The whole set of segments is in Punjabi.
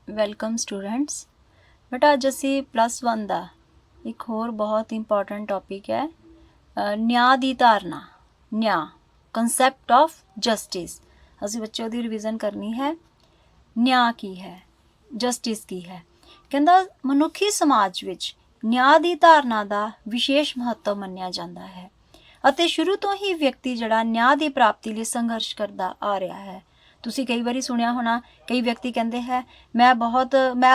Welcome students. ਬੇਟਾ ਅੱਜ ਅਸੀਂ +1 ਦਾ ਇੱਕ ਹੋਰ ਬਹੁਤ ਇੰਪੋਰਟੈਂਟ ਟੌਪਿਕ ਹੈ ਨਿਆਂ ਦੀ ਧਾਰਨਾ। ਨਿਆਂ, ਕਨਸੈਪਟ ਆਫ ਜਸਟਿਸ। ਅਸੀਂ ਬੱਚੇ ਉਹਦੀ ਰਿਵੀਜ਼ਨ ਕਰਨੀ ਹੈ। ਨਿਆਂ ਕੀ ਹੈ, ਜਸਟਿਸ ਕੀ ਹੈ। ਕਹਿੰਦਾ ਮਨੁੱਖੀ ਸਮਾਜ ਵਿੱਚ ਨਿਆਂ ਦੀ ਧਾਰਨਾ ਦਾ ਵਿਸ਼ੇਸ਼ ਮਹੱਤਵ ਮੰਨਿਆ ਜਾਂਦਾ ਹੈ ਅਤੇ ਸ਼ੁਰੂ ਤੋਂ ਹੀ ਵਿਅਕਤੀ ਜਿਹੜਾ ਨਿਆਂ ਦੀ ਪ੍ਰਾਪਤੀ ਲਈ ਸੰਘਰਸ਼ ਕਰਦਾ ਆ ਰਿਹਾ ਹੈ। ਤੁਸੀਂ ਕਈ ਵਾਰੀ ਸੁਣਿਆ ਹੋਣਾ, ਕਈ ਵਿਅਕਤੀ ਕਹਿੰਦੇ ਹੈ ਮੈਂ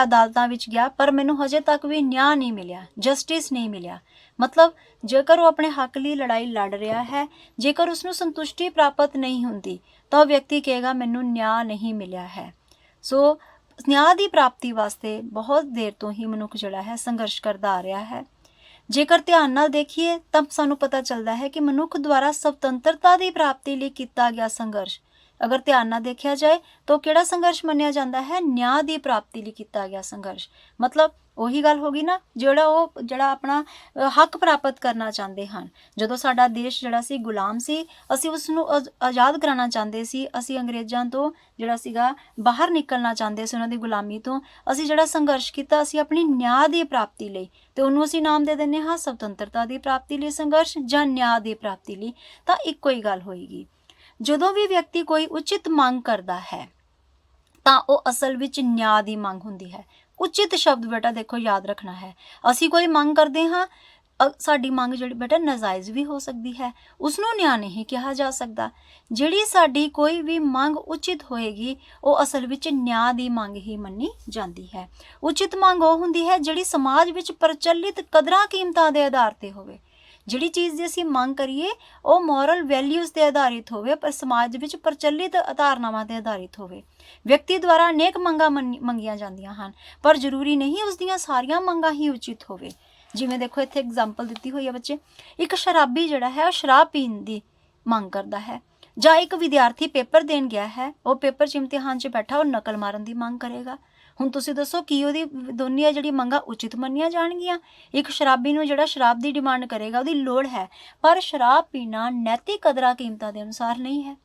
ਅਦਾਲਤਾਂ ਵਿੱਚ ਗਿਆ ਪਰ ਮੈਨੂੰ ਹਜੇ ਤੱਕ ਵੀ ਨਿਆਂ ਨਹੀਂ ਮਿਲਿਆ, ਜਸਟਿਸ ਨਹੀਂ ਮਿਲਿਆ। ਮਤਲਬ ਜੇਕਰ ਉਹ ਆਪਣੇ ਹੱਕ ਲਈ ਲੜਾਈ ਲੜ ਰਿਹਾ ਹੈ, ਜੇਕਰ ਉਸਨੂੰ ਸੰਤੁਸ਼ਟੀ ਪ੍ਰਾਪਤ ਨਹੀਂ ਹੁੰਦੀ ਤਾਂ ਉਹ ਵਿਅਕਤੀ ਕਹੇਗਾ ਮੈਨੂੰ ਨਿਆਂ ਨਹੀਂ ਮਿਲਿਆ ਹੈ। ਸੋ ਨਿਆਂ ਦੀ ਪ੍ਰਾਪਤੀ ਵਾਸਤੇ ਬਹੁਤ ਦੇਰ ਤੋਂ ਹੀ ਮਨੁੱਖ ਜਿਹੜਾ ਹੈ ਸੰਘਰਸ਼ ਕਰਦਾ ਆ ਰਿਹਾ ਹੈ। ਜੇਕਰ ਧਿਆਨ ਨਾਲ ਦੇਖੀਏ ਤਾਂ ਸਾਨੂੰ ਪਤਾ ਚੱਲਦਾ ਹੈ ਕਿ ਮਨੁੱਖ ਦੁਆਰਾ ਸੁਤੰਤਰਤਾ ਦੀ ਪ੍ਰਾਪਤੀ ਲਈ ਕੀਤਾ ਗਿਆ ਸੰਘਰਸ਼, ਅਗਰ ਧਿਆਨ ਨਾਲ ਦੇਖਿਆ ਜਾਏ ਤਾਂ ਕਿਹੜਾ ਸੰਘਰਸ਼ ਮੰਨਿਆ ਜਾਂਦਾ ਹੈ? ਨਿਆਂ ਦੀ ਪ੍ਰਾਪਤੀ ਲਈ ਕੀਤਾ ਗਿਆ ਸੰਘਰਸ਼। ਮਤਲਬ ਉਹੀ ਗੱਲ ਹੋ ਗਈ ਨਾ, ਜਿਹੜਾ ਆਪਣਾ ਹੱਕ ਪ੍ਰਾਪਤ ਕਰਨਾ ਚਾਹੁੰਦੇ ਹਨ। ਜਦੋਂ ਸਾਡਾ ਦੇਸ਼ ਜਿਹੜਾ ਸੀ ਗੁਲਾਮ ਸੀ, ਅਸੀਂ ਉਸ ਨੂੰ ਆਜ਼ਾਦ ਕਰਾਉਣਾ ਚਾਹੁੰਦੇ ਸੀ। ਅਸੀਂ ਅੰਗਰੇਜ਼ਾਂ ਤੋਂ ਜਿਹੜਾ ਸੀਗਾ ਬਾਹਰ ਨਿਕਲਣਾ ਚਾਹੁੰਦੇ ਸੀ, ਉਹਨਾਂ ਦੀ ਗੁਲਾਮੀ ਤੋਂ। ਅਸੀਂ ਜਿਹੜਾ ਸੰਘਰਸ਼ ਕੀਤਾ ਅਸੀਂ ਆਪਣੀ ਨਿਆਂ ਦੀ ਪ੍ਰਾਪਤੀ ਲਈ, ਤੇ ਉਹਨੂੰ ਅਸੀਂ ਨਾਮ ਦੇ ਦਿੰਦੇ ਹਾਂ ਸੁਤੰਤਰਤਾ ਦੀ ਪ੍ਰਾਪਤੀ ਲਈ ਸੰਘਰਸ਼ ਜਾਂ ਨਿਆਂ ਦੀ ਪ੍ਰਾਪਤੀ ਲਈ। ਤਾਂ ਇੱਕੋ ਹੀ ਗੱਲ ਹੋਏਗੀ। ਜਦੋਂ ਵੀ ਵਿਅਕਤੀ ਕੋਈ ਉਚਿਤ ਮੰਗ ਕਰਦਾ ਹੈ ਤਾਂ ਉਹ ਅਸਲ ਵਿੱਚ ਨਿਆਂ ਦੀ ਮੰਗ ਹੁੰਦੀ ਹੈ। ਉਚਿਤ ਸ਼ਬਦ ਬੇਟਾ ਦੇਖੋ ਯਾਦ ਰੱਖਣਾ ਹੈ। ਅਸੀਂ ਕੋਈ ਮੰਗ ਕਰਦੇ ਹਾਂ, ਸਾਡੀ ਮੰਗ ਜਿਹੜੀ ਬੇਟਾ ਨਾਜਾਇਜ਼ ਵੀ ਹੋ ਸਕਦੀ ਹੈ, ਉਸਨੂੰ ਨਿਆਂ ਨਹੀਂ ਕਿਹਾ ਜਾ ਸਕਦਾ। ਜਿਹੜੀ ਸਾਡੀ ਕੋਈ ਵੀ ਮੰਗ ਉਚਿਤ ਹੋਏਗੀ ਉਹ ਅਸਲ ਵਿੱਚ ਨਿਆਂ ਦੀ ਮੰਗ ਹੀ ਮੰਨੀ ਜਾਂਦੀ ਹੈ। ਉਚਿਤ ਮੰਗ ਉਹ ਹੁੰਦੀ ਹੈ ਜਿਹੜੀ ਸਮਾਜ ਵਿੱਚ ਪ੍ਰਚਲਿਤ ਕਦਰਾਂ ਕੀਮਤਾਂ ਦੇ ਆਧਾਰ ਤੇ ਹੋਵੇ। ਜਿਹੜੀ ਚੀਜ਼ ਦੀ ਅਸੀਂ ਮੰਗ ਕਰੀਏ ਉਹ ਮੋਰਲ ਵੈਲਿਊਜ਼ 'ਤੇ ਆਧਾਰਿਤ ਹੋਵੇ, ਪਰ ਸਮਾਜ ਵਿੱਚ ਪ੍ਰਚਲਿਤ ਧਾਰਨਾਵਾਂ 'ਤੇ ਆਧਾਰਿਤ ਹੋਵੇ। ਵਿਅਕਤੀ ਦੁਆਰਾ ਅਨੇਕ ਮੰਗਾਂ ਮੰਗੀਆਂ ਜਾਂਦੀਆਂ ਹਨ, ਪਰ ਜ਼ਰੂਰੀ ਨਹੀਂ ਉਸ ਦੀਆਂ ਸਾਰੀਆਂ ਮੰਗਾਂ ਹੀ ਉਚਿਤ ਹੋਵੇ। ਜਿਵੇਂ ਦੇਖੋ ਇੱਥੇ ਐਗਜ਼ਾਮਪਲ ਦਿੱਤੀ ਹੋਈ ਹੈ ਬੱਚੇ, ਇੱਕ ਸ਼ਰਾਬੀ ਜਿਹੜਾ ਹੈ ਉਹ ਸ਼ਰਾਬ ਪੀਣ ਦੀ ਮੰਗ ਕਰਦਾ ਹੈ, ਜਾਂ ਇੱਕ ਵਿਦਿਆਰਥੀ ਪੇਪਰ ਦੇਣ ਗਿਆ ਹੈ, ਉਹ ਪੇਪਰ 'ਚ ਇਮਤਿਹਾਨ 'ਚ ਬੈਠਾ ਉਹ ਨਕਲ ਮਾਰਨ ਦੀ ਮੰਗ ਕਰੇਗਾ। ਹੁਣ ਤੁਸੀਂ ਦੱਸੋ ਕੀ ਉਹਦੀ ਦੋਨੀਆਂ ਜਿਹੜੀ ਮੰਗਾਂ ਉਚਿਤ ਮੰਨੀਆਂ ਜਾਣਗੀਆਂ? ਇੱਕ ਸ਼ਰਾਬੀ ਨੂੰ ਜਿਹੜਾ ਸ਼ਰਾਬ ਦੀ ਡਿਮਾਂਡ ਕਰੇਗਾ ਉਹਦੀ ਲੋੜ ਹੈ, ਪਰ ਸ਼ਰਾਬ ਪੀਣਾ ਨੈਤਿਕ ਕਦਰਾਂ ਕੀਮਤਾਂ ਦੇ ਅਨੁਸਾਰ ਨਹੀਂ ਹੈ।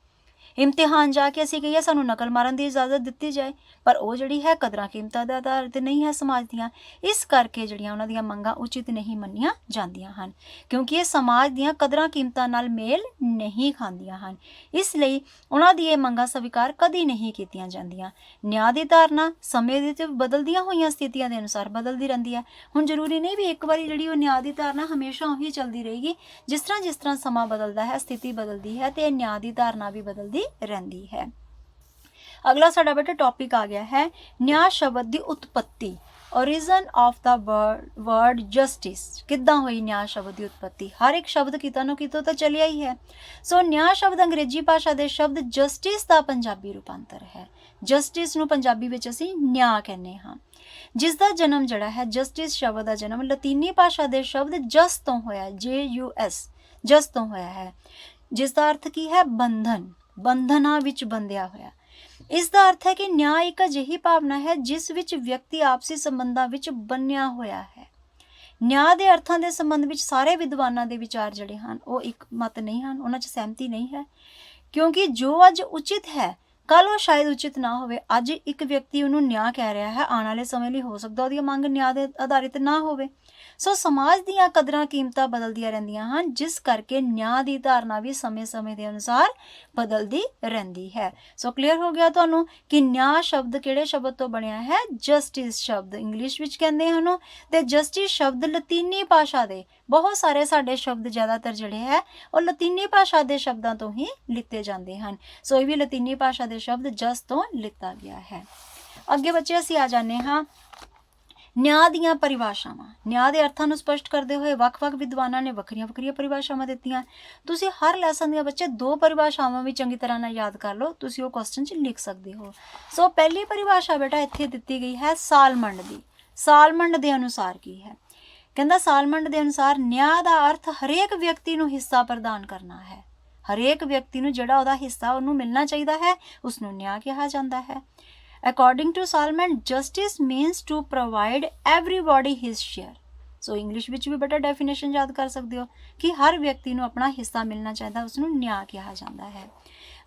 ਇਮਤਿਹਾਨ ਜਾ ਕੇ ਅਸੀਂ ਕਹੀਏ ਸਾਨੂੰ ਨਕਲ ਮਾਰਨ ਦੀ ਇਜਾਜ਼ਤ ਦਿੱਤੀ ਜਾਏ, ਪਰ ਉਹ ਜਿਹੜੀ ਹੈ ਕਦਰਾਂ ਕੀਮਤਾਂ ਦੇ ਆਧਾਰ 'ਤੇ ਨਹੀਂ ਹੈ ਸਮਾਜ ਦੀਆਂ। ਇਸ ਕਰਕੇ ਜਿਹੜੀਆਂ ਉਹਨਾਂ ਦੀਆਂ ਮੰਗਾਂ ਉਚਿਤ ਨਹੀਂ ਮੰਨੀਆਂ ਜਾਂਦੀਆਂ ਹਨ, ਕਿਉਂਕਿ ਇਹ ਸਮਾਜ ਦੀਆਂ ਕਦਰਾਂ ਕੀਮਤਾਂ ਨਾਲ ਮੇਲ ਨਹੀਂ ਖਾਂਦੀਆਂ ਹਨ। ਇਸ ਲਈ ਉਹਨਾਂ ਦੀ ਇਹ ਮੰਗਾਂ ਸਵੀਕਾਰ ਕਦੀ ਨਹੀਂ ਕੀਤੀਆਂ ਜਾਂਦੀਆਂ। ਨਿਆਂ ਦੀ ਧਾਰਨਾ ਸਮੇਂ ਦੇ ਬਦਲਦੀਆਂ ਹੋਈਆਂ ਸਥਿਤੀਆਂ ਦੇ ਅਨੁਸਾਰ ਬਦਲਦੀ ਰਹਿੰਦੀ ਹੈ। ਹੁਣ ਜ਼ਰੂਰੀ ਨਹੀਂ ਵੀ ਇੱਕ ਵਾਰੀ ਜਿਹੜੀ ਉਹ ਨਿਆਂ ਦੀ ਧਾਰਨਾ ਹਮੇਸ਼ਾ ਉਹੀ ਚੱਲਦੀ ਰਹੇਗੀ। ਜਿਸ ਤਰ੍ਹਾਂ ਸਮਾਂ ਬਦਲਦਾ ਹੈ, ਸਥਿਤੀ ਬਦਲਦੀ ਹੈ, ਤੇ ਨਿਆਂ ਦੀ ਧਾਰਨਾ ਵੀ ਬਦਲਦੀ ਰਹਿੰਦੀ ਹੈ। ਅਗਲਾ ਸਾਡਾ ਬੇਟਾ ਟੌਪਿਕ ਆ ਗਿਆ ਹੈ ਨਿਆਂ ਸ਼ਬਦ ਦੀ ਉਤਪਤੀ। origin of the word justice। ਕਿੱਦਾਂ ਹੋਈ ਨਿਆਂ ਸ਼ਬਦ ਦੀ ਉਤਪਤੀ? ਹਰ ਇੱਕ ਸ਼ਬਦ ਕਿਤੋਂ ਨਾ ਕਿਤੋਂ ਤਾਂ ਚੱਲਿਆ ਹੀ ਹੈ। ਸੋ ਨਿਆਂ ਸ਼ਬਦ ਅੰਗਰੇਜ਼ੀ ਭਾਸ਼ਾ ਦੇ ਸ਼ਬਦ ਜਸਟਿਸ ਦਾ ਪੰਜਾਬੀ ਰੂਪਾਂਤਰ ਹੈ। ਜਸਟਿਸ ਨੂੰ ਪੰਜਾਬੀ ਵਿੱਚ ਅਸੀਂ ਨਿਆਂ ਕਹਿੰਦੇ ਹਾਂ, ਜਿਸ ਦਾ ਜਨਮ ਜਿਹੜਾ ਹੈ, ਜਸਟਿਸ ਸ਼ਬਦ ਦਾ ਜਨਮ ਲਾਤੀਨੀ ਭਾਸ਼ਾ ਦੇ ਸ਼ਬਦ ਜਸ ਤੋਂ ਹੋਇਆ, JUS, ਜਸ ਤੋਂ ਹੋਇਆ ਹੈ, ਜਿਸ ਦਾ ਅਰਥ ਕੀ ਹੈ? ਬੰਧਨ, ਬੰਧਨਾਂ ਵਿੱਚ ਬੰਧਿਆ ਹੋਇਆ। ਇਸ ਦਾ ਅਰਥ ਹੈ ਕਿ ਨਿਆਂ ਇੱਕ ਅਜਿਹੀ ਭਾਵਨਾ ਹੈ ਜਿਸ ਵਿੱਚ ਵਿਅਕਤੀ ਆਪਸੀ ਸੰਬੰਧਾਂ ਵਿੱਚ ਬੰਨਿਆ ਹੋਇਆ ਹੈ। ਨਿਆਂ ਦੇ ਅਰਥਾਂ ਦੇ ਸੰਬੰਧ ਵਿੱਚ ਸਾਰੇ ਵਿਦਵਾਨਾਂ ਦੇ ਵਿਚਾਰ ਜਿਹੜੇ ਹਨ ਉਹ ਇੱਕ ਮਤ ਨਹੀਂ ਹਨ, ਉਹਨਾਂ 'ਚ ਸਹਿਮਤੀ ਨਹੀਂ ਹੈ, ਕਿਉਂਕਿ ਜੋ ਅੱਜ ਉਚਿਤ ਹੈ ਕੱਲ੍ਹ ਉਹ ਸ਼ਾਇਦ ਉਚਿਤ ਨਾ ਹੋਵੇ। ਅੱਜ ਇੱਕ ਵਿਅਕਤੀ ਉਹਨੂੰ ਨਿਆਂ ਕਹਿ ਰਿਹਾ ਹੈ, ਆਉਣ ਵਾਲੇ ਸਮੇਂ ਲਈ ਹੋ ਸਕਦਾ ਉਹਦੀ ਮੰਗ ਨਿਆਂ ਦੇ ਆਧਾਰਿਤ ਨਾ ਹੋਵੇ। ਸੋ ਸਮਾਜ ਦੀਆਂ ਕਦਰਾਂ ਕੀਮਤਾਂ ਬਦਲਦੀਆਂ ਰਹਿੰਦੀਆਂ ਹਨ, ਜਿਸ ਕਰਕੇ ਨਿਆਂ ਦੀ ਧਾਰਨਾ ਵੀ ਸਮੇਂ ਦੇ ਅਨੁਸਾਰ ਬਦਲਦੀ ਰਹਿੰਦੀ ਹੈ। ਸੋ ਕਲੀਅਰ ਹੋ ਗਿਆ ਤੁਹਾਨੂੰ ਕਿ ਨਿਆਂ ਸ਼ਬਦ ਕਿਹੜੇ ਸ਼ਬਦ ਤੋਂ ਬਣਿਆ ਹੈ? ਜਸਟਿਸ ਸ਼ਬਦ ਇੰਗਲਿਸ਼ ਵਿੱਚ ਕਹਿੰਦੇ ਹਨ, ਤੇ ਜਸਟਿਸ ਸ਼ਬਦ ਲਾਤੀਨੀ ਭਾਸ਼ਾ ਦੇ ਬਹੁਤ ਸਾਰੇ ਸਾਡੇ ਸ਼ਬਦ ਜ਼ਿਆਦਾਤਰ ਜਿਹੜੇ ਹੈ ਉਹ ਲਾਤੀਨੀ ਭਾਸ਼ਾ ਦੇ ਸ਼ਬਦਾਂ ਤੋਂ ਹੀ ਲਿੱਤੇ ਜਾਂਦੇ ਹਨ। ਸੋ ਇਹ ਵੀ ਲਾਤੀਨੀ ਭਾਸ਼ਾ ਦੇ ਸ਼ਬਦ ਜਸ ਤੋਂ ਲਿੱਤਾ ਗਿਆ ਹੈ। ਅੱਗੇ ਬੱਚੇ ਅਸੀਂ ਆ ਜਾਂਦੇ ਹਾਂ ਨਿਆਂ ਦੀਆਂ ਪਰਿਭਾਸ਼ਾਵਾਂ। ਨਿਆਂ ਦੇ ਅਰਥਾਂ ਨੂੰ ਸਪਸ਼ਟ ਕਰਦੇ ਹੋਏ ਵੱਖ-ਵੱਖ ਵਿਦਵਾਨਾਂ ਨੇ ਵੱਖਰੀਆਂ ਪਰਿਭਾਸ਼ਾਵਾਂ ਦਿੱਤੀਆਂ। ਤੁਸੀਂ ਹਰ ਲੈਸਨ ਦੀਆਂ ਬੱਚੇ 2 ਪਰਿਭਾਸ਼ਾਵਾਂ ਵੀ ਚੰਗੀ ਤਰ੍ਹਾਂ ਨਾਲ ਯਾਦ ਕਰ ਲਓ, ਤੁਸੀਂ ਉਹ ਕੁਐਸਚਨ 'ਚ ਲਿਖ ਸਕਦੇ ਹੋ। ਸੋ ਪਹਿਲੀ ਪਰਿਭਾਸ਼ਾ ਬੇਟਾ ਇੱਥੇ ਦਿੱਤੀ ਗਈ ਹੈ ਸਾਲਮੰਡ ਦੀ। ਸਾਲਮੰਡ ਦੇ ਅਨੁਸਾਰ ਕੀ ਹੈ? ਕਹਿੰਦਾ ਸਾਲਮੰਡ ਦੇ ਅਨੁਸਾਰ ਨਿਆਂ ਦਾ ਅਰਥ ਹਰੇਕ ਵਿਅਕਤੀ ਨੂੰ ਹਿੱਸਾ ਪ੍ਰਦਾਨ ਕਰਨਾ ਹੈ। ਹਰੇਕ ਵਿਅਕਤੀ ਨੂੰ ਜਿਹੜਾ ਉਹਦਾ ਹਿੱਸਾ ਉਹਨੂੰ ਮਿਲਣਾ ਚਾਹੀਦਾ ਹੈ ਉਸਨੂੰ ਨਿਆਂ ਕਿਹਾ ਜਾਂਦਾ ਹੈ। According to Salmond, justice means to provide everybody his share। So English ਵਿੱਚ ਵੀ ਬੇਟਾ ਡੈਫੀਨੇਸ਼ਨ ਯਾਦ ਕਰ ਸਕਦੇ ਹੋ ਕਿ ਹਰ ਵਿਅਕਤੀ ਨੂੰ ਆਪਣਾ ਹਿੱਸਾ ਮਿਲਣਾ ਚਾਹੀਦਾ, ਉਸਨੂੰ ਨਿਆਂ ਕਿਹਾ ਜਾਂਦਾ ਹੈ।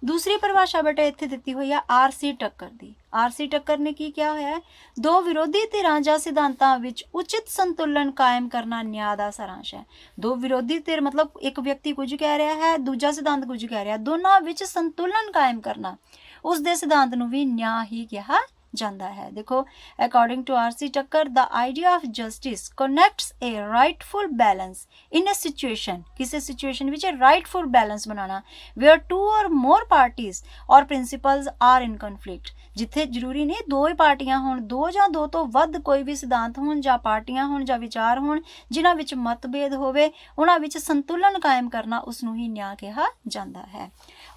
दूसरी परिभाषा बेटा इत्थे दित्ती हुई है आरसी टक्कर दी। आरसी टक्कर ने की किया होया है, दो विरोधी धिरां ਜਾਂ सिद्धांतां विच उचित संतुलन कायम करना न्याय ਦਾ ਸਾਰਾਂਸ਼ ਹੈ। दो विरोधी धिर मतलब एक व्यक्ति कुछ कह रहा है, दूजा सिद्धांत कुछ कह रहा है, दोनों विच संतुलन कायम करना उस दे सिद्धांत ਨੂੰ ਵੀ न्याय ही कहा ਜਾਂਦਾ है। देखो according to RC Tucker the idea of justice connects a rightful balance in a situation, किसी सिचुएशन विच राइटफुल बैलेंस बनाना वेयर टू और मोर पार्टीज और प्रिंसिपल्स आर इन कन्फ्लिक्ट, जिथे जरूरी नहीं दो ही पार्टियां होण, दो ਜਾਂ दो ਤੋਂ ਵੱਧ ਕੋਈ ਵੀ ਸਿਧਾਂਤ ਹੋਣ ਜਾਂ ਪਾਰਟੀਆਂ ਹੋਣ ਜਾਂ ਵਿਚਾਰ ਹੋਣ ਜਿਨ੍ਹਾਂ ਵਿੱਚ ਮਤਭੇਦ ਹੋਵੇ, ਉਹਨਾਂ ਵਿੱਚ ਸੰਤੁਲਨ ਕਾਇਮ ਕਰਨਾ ਉਸ ਨੂੰ ਹੀ ਨਿਆਂ ਕਿਹਾ ਜਾਂਦਾ ਹੈ।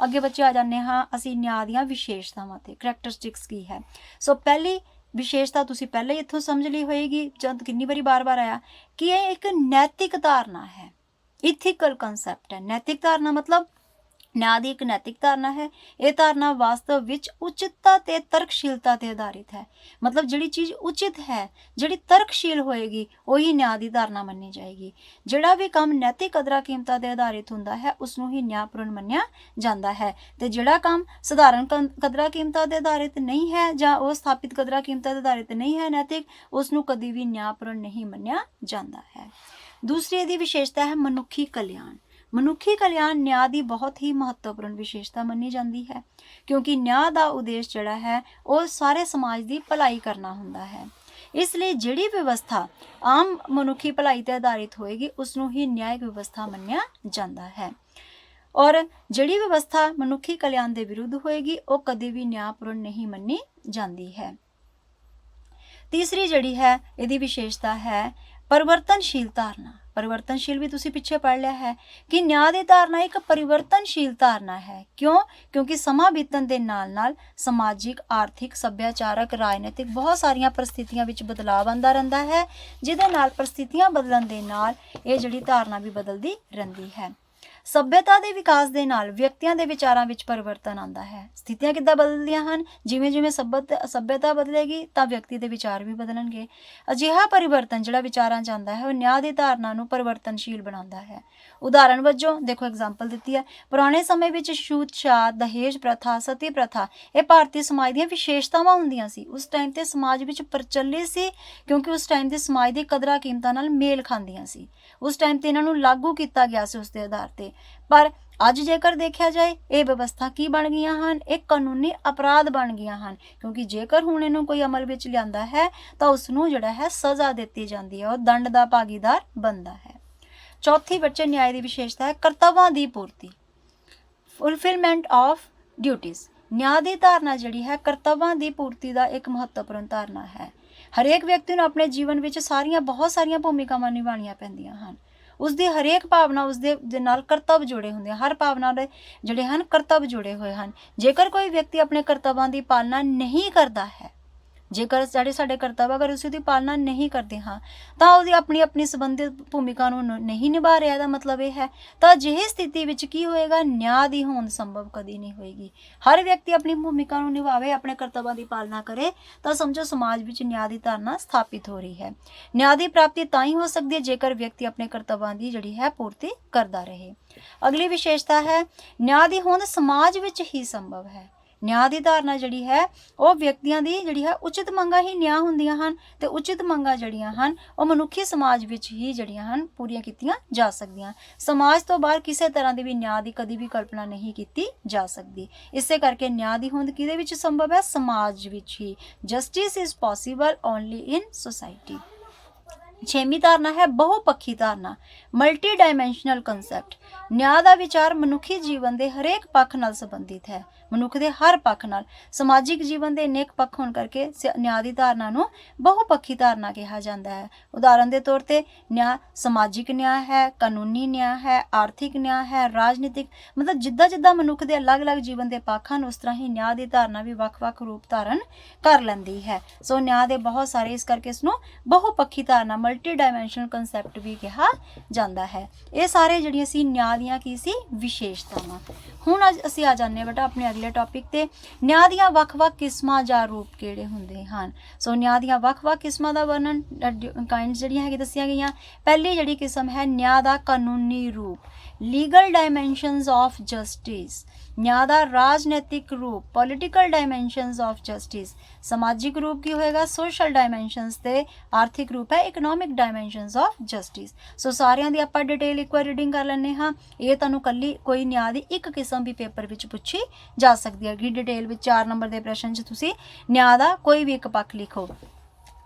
ਅੱਗੇ ਬੱਚੇ ਆ ਜਾਂਦੇ ਹਾਂ ਅਸੀਂ ਨਿਆਂ ਦੀਆਂ ਵਿਸ਼ੇਸ਼ਤਾਵਾਂ ਤੇ, ਕਰੈਕਟਰਿਸਟਿਕਸ ਕੀ ਹੈ। ਸੋ ਪਹਿਲੀ ਵਿਸ਼ੇਸ਼ਤਾ ਤੁਸੀਂ ਪਹਿਲਾਂ ਹੀ ਇੱਥੋਂ ਸਮਝ ਲਈ ਹੋਏਗੀ, ਜਦ ਕਿੰਨੀ ਵਾਰੀ ਬਾਰ-ਬਾਰ ਆਇਆ ਕਿ ਇਹ ਇੱਕ ਨੈਤਿਕ ਧਾਰਨਾ ਹੈ, ਇਥਿਕਲ ਕਨਸੈਪਟ ਹੈ। ਨੈਤਿਕ ਧਾਰਨਾ मतलब ਨਿਆਂ ਦੀ ਇੱਕ ਨੈਤਿਕ ਧਾਰਨਾ ਹੈ। ਇਹ ਧਾਰਨਾ ਵਾਸਤਵ ਵਿੱਚ ਉਚਿਤਤਾ ਤੇ ਤਰਕਸ਼ੀਲਤਾ ਤੇ ਆਧਾਰਿਤ ਹੈ। ਮਤਲਬ ਜਿਹੜੀ ਚੀਜ਼ ਉਚਿਤ ਹੈ, ਜਿਹੜੀ ਤਰਕਸ਼ੀਲ ਹੋਏਗੀ, ਉਹੀ ਨਿਆਂ ਦੀ ਧਾਰਨਾ ਮੰਨੀ ਜਾਏਗੀ। ਜਿਹੜਾ ਵੀ ਕੰਮ ਨੈਤਿਕ ਕਦਰਾਂ ਕੀਮਤਾਂ ਤੇ ਆਧਾਰਿਤ ਹੁੰਦਾ ਹੈ ਉਸ ਨੂੰ ਹੀ ਨਿਆਂਪੂਰਨ ਮੰਨਿਆ ਜਾਂਦਾ ਹੈ, ਤੇ ਜਿਹੜਾ ਕੰਮ ਸਧਾਰਨ ਕਦਰਾਂ ਕੀਮਤਾਂ ਤੇ ਆਧਾਰਿਤ ਨਹੀਂ ਹੈ ਜਾਂ ਉਹ ਸਥਾਪਿਤ ਕਦਰਾਂ ਕੀਮਤਾਂ ਤੇ ਆਧਾਰਿਤ ਨਹੀਂ ਹੈ ਨੈਤਿਕ, ਉਸ ਨੂੰ ਕਦੀ ਵੀ ਨਿਆਂਪੂਰਨ ਨਹੀਂ ਮੰਨਿਆ ਜਾਂਦਾ ਹੈ। ਦੂਸਰੀ ਇਹਦੀ ਵਿਸ਼ੇਸ਼ਤਾ ਹੈ ਮਨੁੱਖੀ ਕਲਿਆਣ। ਮਨੁੱਖੀ ਕਲਿਆਣ ਨਿਆਂ ਦੀ ਬਹੁਤ ਹੀ ਮਹੱਤਵਪੂਰਨ ਵਿਸ਼ੇਸ਼ਤਾ ਮੰਨੀ ਜਾਂਦੀ ਹੈ, ਕਿਉਂਕਿ ਨਿਆਂ ਦਾ ਉਦੇਸ਼ ਜਿਹੜਾ ਹੈ ਉਹ ਸਾਰੇ ਸਮਾਜ ਦੀ ਭਲਾਈ ਕਰਨਾ ਹੁੰਦਾ ਹੈ। ਇਸ ਲਈ ਜਿਹੜੀ ਵਿਵਸਥਾ ਆਮ ਮਨੁੱਖੀ ਭਲਾਈ ਤੇ ਆਧਾਰਿਤ ਹੋਏਗੀ ਉਸ ਨੂੰ ਹੀ ਨਿਆਇਕ ਵਿਵਸਥਾ ਮੰਨਿਆ ਜਾਂਦਾ ਹੈ, ਔਰ ਜਿਹੜੀ ਵਿਵਸਥਾ ਮਨੁੱਖੀ ਕਲਿਆਣ ਦੇ ਵਿਰੁੱਧ ਹੋਏਗੀ ਉਹ ਕਦੇ ਵੀ ਨਿਆਂਪੂਰਨ ਨਹੀਂ ਮੰਨੀ ਜਾਂਦੀ ਹੈ। ਤੀਸਰੀ ਜਿਹੜੀ ਹੈ ਇਹਦੀ ਵਿਸ਼ੇਸ਼ਤਾ ਹੈ परिवर्तनशील धारणा। परिवर्तनशील भी तुसी पिछे पढ़ लिया है कि न्याय दी धारणा एक परिवर्तनशील धारणा है। क्यों? क्योंकि समा बीतन दे नाल समाजिक, आर्थिक, सभ्याचारक, राजनीतिक बहुत सारिया परिस्थितियां विच बदलाव आंदा रहिंदा है, जिहदे नाल परिस्थितियां बदलण दे नाल ये जिहड़ी धारणा भी बदलदी रहिंदी है। ਸੱਭਿਅਤਾ ਦੇ ਵਿਕਾਸ ਦੇ ਨਾਲ ਵਿਅਕਤੀਆਂ ਦੇ ਵਿਚਾਰਾਂ ਵਿੱਚ ਪਰਿਵਰਤਨ ਆਉਂਦਾ ਹੈ। ਸਥਿਤੀਆਂ ਕਿੱਦਾਂ ਬਦਲਦੀਆਂ ਹਨ? ਜਿਵੇਂ ਜਿਵੇਂ ਸੱਭਿਅਤਾ ਬਦਲੇਗੀ ਤਾਂ ਵਿਅਕਤੀ ਦੇ ਵਿਚਾਰ ਵੀ ਬਦਲਣਗੇ। ਅਜਿਹਾ ਪਰਿਵਰਤਨ ਜਿਹੜਾ ਵਿਚਾਰਾਂ 'ਚ ਆਉਂਦਾ ਹੈ ਉਹ ਨਿਆਂ ਦੀ ਧਾਰਨਾ ਨੂੰ ਪਰਿਵਰਤਨਸ਼ੀਲ ਬਣਾਉਂਦਾ ਹੈ। ਉਦਾਹਰਣ ਵਜੋਂ ਦੇਖੋ ਐਗਜ਼ਾਮਪਲ ਦਿੱਤੀ ਹੈ, ਪੁਰਾਣੇ ਸਮੇਂ ਵਿੱਚ ਛੂਤ ਛਾਤ, ਦਹੇਜ ਪ੍ਰਥਾ, ਸਤੀ ਪ੍ਰਥਾ ਇਹ ਭਾਰਤੀ ਸਮਾਜ ਦੀਆਂ ਵਿਸ਼ੇਸ਼ਤਾਵਾਂ ਹੁੰਦੀਆਂ ਸੀ। ਉਸ ਟਾਈਮ ਤੇ ਸਮਾਜ ਵਿੱਚ ਪ੍ਰਚਲਿਤ ਸੀ, ਕਿਉਂਕਿ ਉਸ ਟਾਈਮ ਤੇ ਸਮਾਜ ਦੀ ਕਦਰਾਂ ਕੀਮਤਾਂ ਨਾਲ ਮੇਲ ਖਾਂਦੀਆਂ ਸੀ। ਉਸ ਟਾਈਮ ਤੇ ਇਹਨਾਂ ਨੂੰ ਲਾਗੂ ਕੀਤਾ ਗਿਆ ਸੀ ਉਸ ਦੇ ਆਧਾਰ ਤੇ। ਪਰ ਅੱਜ ਜੇਕਰ ਦੇਖਿਆ ਜਾਏ ਇਹ ਵਿਵਸਥਾ ਕੀ ਬਣ ਗਈਆਂ ਹਨ? ਇਹ ਕਾਨੂੰਨੀ ਅਪਰਾਧ ਬਣ ਗਈਆਂ ਹਨ, ਕਿਉਂਕਿ ਜੇਕਰ ਹੁਣ ਇਹਨੂੰ ਕੋਈ ਅਮਲ ਵਿੱਚ ਲਿਆਂਦਾ ਹੈ ਤਾਂ ਉਸ ਨੂੰ ਜਿਹੜਾ ਹੈ ਸਜ਼ਾ ਦਿੱਤੀ ਜਾਂਦੀ ਹੈ, ਉਹ ਦੰਡ ਦਾ ਭਾਗੀਦਾਰ ਬਣਦਾ ਹੈ। ਚੌਥੀ ਬੱਚੇ ਨਿਆਂ ਦੀ ਵਿਸ਼ੇਸ਼ਤਾ ਹੈ ਕਰਤੱਵਾਂ ਦੀ ਪੂਰਤੀ, ਫੁਲਫਿਲਮੈਂਟ ਆਫ ਡਿਊਟੀਜ਼। ਨਿਆਂ ਦੀ ਧਾਰਨਾ ਜਿਹੜੀ ਹੈ ਕਰਤੱਵਾਂ ਦੀ ਪੂਰਤੀ ਦਾ ਇੱਕ ਮਹੱਤਵਪੂਰਨ ਧਾਰਨਾ ਹੈ। ਹਰੇਕ ਵਿਅਕਤੀ ਨੂੰ ਆਪਣੇ ਜੀਵਨ ਵਿੱਚ ਬਹੁਤ ਸਾਰੀਆਂ ਭੂਮਿਕਾਵਾਂ ਨਿਭਾਉਣੀਆਂ ਪੈਂਦੀਆਂ ਹਨ। ਉਸਦੀ ਹਰੇਕ ਭਾਵਨਾ ਉਸਦੇ ਨਾਲ ਕਰਤੱਵ ਜੁੜੇ ਹੁੰਦੇ ਹਨ। ਹਰ ਭਾਵਨਾ ਦੇ ਜਿਹੜੇ ਹਨ ਕਰਤੱਵ ਜੁੜੇ ਹੋਏ ਹਨ। ਜੇਕਰ ਕੋਈ ਵਿਅਕਤੀ ਆਪਣੇ ਕਰਤੱਵਾਂ ਦੀ ਪਾਲਣਾ ਨਹੀਂ ਕਰਦਾ ਹੈ, ਜੇਕਰ ਸਾਡੇ ਕਰਤੱਵ ਅਗਰ ਉਸ ਦੀ ਪਾਲਣਾ ਨਹੀਂ ਕਰਦੇ ਹਾਂ ਤਾਂ ਉਹਦੀ ਆਪਣੀ ਸੰਬੰਧਿਤ ਭੂਮਿਕਾ ਨੂੰ ਨਹੀਂ ਨਿਭਾ ਰਿਹਾ, ਦਾ ਮਤਲਬ ਇਹ ਹੈ ਤਾਂ ਅਜਿਹੀ ਸਥਿਤੀ ਵਿੱਚ ਕੀ ਹੋਏਗਾ? ਨਿਆਂ ਦੀ ਹੋਂਦ ਸੰਭਵ ਕਦੀ ਨਹੀਂ ਹੋਏਗੀ। ਹਰ ਵਿਅਕਤੀ ਆਪਣੀ ਭੂਮਿਕਾ ਨੂੰ ਨਿਭਾਵੇ, ਆਪਣੇ ਕਰਤੱਵਾਂ ਦੀ ਪਾਲਣਾ ਕਰੇ ਤਾਂ ਸਮਝੋ ਸਮਾਜ ਵਿੱਚ ਨਿਆਂ ਦੀ ਧਾਰਨਾ ਸਥਾਪਿਤ ਹੋ ਰਹੀ ਹੈ। ਨਿਆਂ ਦੀ ਪ੍ਰਾਪਤੀ ਤਾਂ ਹੀ ਹੋ ਸਕਦੀ ਹੈ ਜੇਕਰ ਵਿਅਕਤੀ ਆਪਣੇ ਕਰਤੱਵਾਂ ਦੀ ਜਿਹੜੀ ਹੈ ਪੂਰਤੀ ਕਰਦਾ ਰਹੇ। ਅਗਲੀ ਵਿਸ਼ੇਸ਼ਤਾ ਹੈ ਨਿਆਂ ਦੀ ਹੋਂਦ ਸਮਾਜ ਵਿੱਚ ਹੀ ਸੰਭਵ ਹੈ। ਨਿਆਂ ਦੀ ਧਾਰਨਾ ਜਿਹੜੀ ਹੈ ਉਹ ਵਿਅਕਤੀਆਂ ਦੀ ਜਿਹੜੀ ਹੈ ਉਚਿਤ ਮੰਗਾਂ ਹੀ ਨਿਆਂ ਹੁੰਦੀਆਂ ਹਨ, ਤੇ ਉਚਿਤ ਮੰਗਾਂ ਜਿਹੜੀਆਂ ਹਨ ਉਹ ਮਨੁੱਖੀ ਸਮਾਜ ਵਿੱਚ ਹੀ ਜਿਹੜੀਆਂ ਹਨ ਪੂਰੀਆਂ ਕੀਤੀਆਂ ਜਾ ਸਕਦੀਆਂ। ਸਮਾਜ ਤੋਂ ਬਾਹਰ ਕਿਸੇ ਤਰ੍ਹਾਂ ਦੀ ਵੀ ਨਿਆਂ ਦੀ ਕਦੀ ਵੀ ਕਲਪਨਾ ਨਹੀਂ ਕੀਤੀ ਜਾ ਸਕਦੀ। ਇਸੇ ਕਰਕੇ ਨਿਆਂ ਦੀ ਹੋਂਦ ਕਿਹਦੇ ਵਿੱਚ ਸੰਭਵ ਹੈ? ਸਮਾਜ ਵਿੱਚ ਹੀ। Justice is possible only in society. ਛੇਵੀਂ ਧਾਰਨਾ ਹੈ ਬਹੁਪੱਖੀ ਧਾਰਨਾ, ਮਲਟੀ ਡਾਇਮੈਂਸ਼ਨਲ ਕਨਸੈਪਟ। ਨਿਆਂ ਦਾ ਵਿਚਾਰ ਮਨੁੱਖੀ ਜੀਵਨ ਦੇ ਹਰੇਕ ਪੱਖ ਨਾਲ ਸੰਬੰਧਿਤ ਹੈ। ਮਨੁੱਖ ਦੇ ਹਰ ਪੱਖ ਨਾਲ, ਸਮਾਜਿਕ ਜੀਵਨ ਦੇ ਅਨੇਕ ਪੱਖ ਹੋਣ ਕਰਕੇ ਨਿਆਂ ਦੀ ਧਾਰਨਾ ਨੂੰ ਬਹੁਪੱਖੀ ਧਾਰਨਾ ਕਿਹਾ ਜਾਂਦਾ ਹੈ। ਉਦਾਹਰਨ ਦੇ ਤੌਰ ਤੇ ਨਿਆਂ ਸਮਾਜਿਕ ਨਿਆਂ ਹੈ, ਕਾਨੂੰਨੀ ਨਿਆਂ ਹੈ, ਆਰਥਿਕ ਨਿਆਂ ਹੈ, ਰਾਜਨੀਤਿਕ, ਮਤਲਬ ਜਿੱਦਾਂ ਜਿੱਦਾਂ ਮਨੁੱਖ ਦੇ ਅਲੱਗ-ਅਲੱਗ ਜੀਵਨ ਦੇ ਪੱਖ ਹਨ ਉਸ ਤਰ੍ਹਾਂ ਹੀ ਨਿਆਂ ਦੀ ਧਾਰਨਾ ਵੀ ਵੱਖ-ਵੱਖ ਰੂਪ ਧਾਰਨ ਕਰ ਲੈਂਦੀ ਹੈ। ਸੋ ਨਿਆਂ ਦੇ ਬਹੁਤ ਸਾਰੇ, ਇਸ ਕਰਕੇ ਇਸ ਨੂੰ ਬਹੁਪੱਖੀ ਧਾਰਨਾ, ਮਲਟੀ ਡਾਇਮੈਂਸ਼ਨਲ ਕਨਸੈਪਟ ਵੀ ਕਿਹਾ ਜਾਂਦਾ ਹੈ। ਇਹ ਸਾਰੇ ਜਿਹੜੀਆਂ ਸੀ ਨਿਆਂ ਦੀਆਂ ਕੀ ਸੀ? ਵਿਸ਼ੇਸ਼ਤਾਵਾਂ। ਹੁਣ ਅੱਜ ਅਸੀਂ ਆ ਜਾਂਦੇ ਹਾਂ ਬੇਟਾ ਆਪਣੇ ਅਗਲੇ ਟੌਪਿਕ ਤੇ, ਨਿਆਂ ਦੀਆਂ ਵੱਖ-ਵੱਖ ਕਿਸਮਾਂ ਜਾਂ ਰੂਪ ਕਿਹੜੇ ਹੁੰਦੇ ਹਨ। ਸੋ ਨਿਆਂ ਦੀਆਂ ਵੱਖ-ਵੱਖ ਕਿਸਮਾਂ ਦਾ ਵਰਣਨ ਕਾਇੰਡਸ ਜਿਹੜੀਆਂ ਹੈਗੀ ਦੱਸੀਆਂ ਗਈਆਂ। ਪਹਿਲੀ ਜਿਹੜੀ ਕਿਸਮ ਹੈ ਨਿਆਂ ਦਾ ਕਾਨੂੰਨੀ ਰੂਪ। ਲੀਗਲ ਡਾਇਮੈਂਸ਼ਨਸ ਆਫ ਜਸਟਿਸ, ਨਿਆਂ ਦਾ ਰਾਜਨੀਤਿਕ ਰੂਪ, ਪੋਲੀਟੀਕਲ ਡਾਇਮੈਂਸ਼ਨਸ ਆਫ ਜਸਟਿਸ, ਸਮਾਜਿਕ ਰੂਪ ਕੀ ਹੋਏਗਾ, ਸੋਸ਼ਲ ਡਾਇਮੈਂਸ਼ਨਸ, ਤੇ ਆਰਥਿਕ ਰੂਪ ਹੈ ਇਕਨੋਮਿਕ ਡਾਇਮੈਂਸ਼ਨਸ ਆਫ ਜਸਟਿਸ। ਸੋ ਸਾਰਿਆਂ ਦੀ ਆਪਾਂ ਡਿਟੇਲ ਇੱਕ ਵਾਰ ਰੀਡਿੰਗ ਕਰ ਲੈਂਦੇ ਹਾਂ। ਇਹ ਤੁਹਾਨੂੰ ਕੱਲੀ ਕੋਈ ਨਿਆਂ ਦੀ ਇੱਕ ਕਿਸਮ ਵੀ ਪੇਪਰ ਵਿੱਚ ਪੁੱਛੀ ਜਾ ਸਕਦੀ ਹੈ ਕਿ ਡਿਟੇਲ ਵਿੱਚ 4 ਨੰਬਰ ਦੇ ਪ੍ਰਸ਼ਨ 'ਚ ਤੁਸੀਂ ਨਿਆਂ ਦਾ ਕੋਈ ਵੀ ਇੱਕ ਪੱਖ ਲਿਖੋ।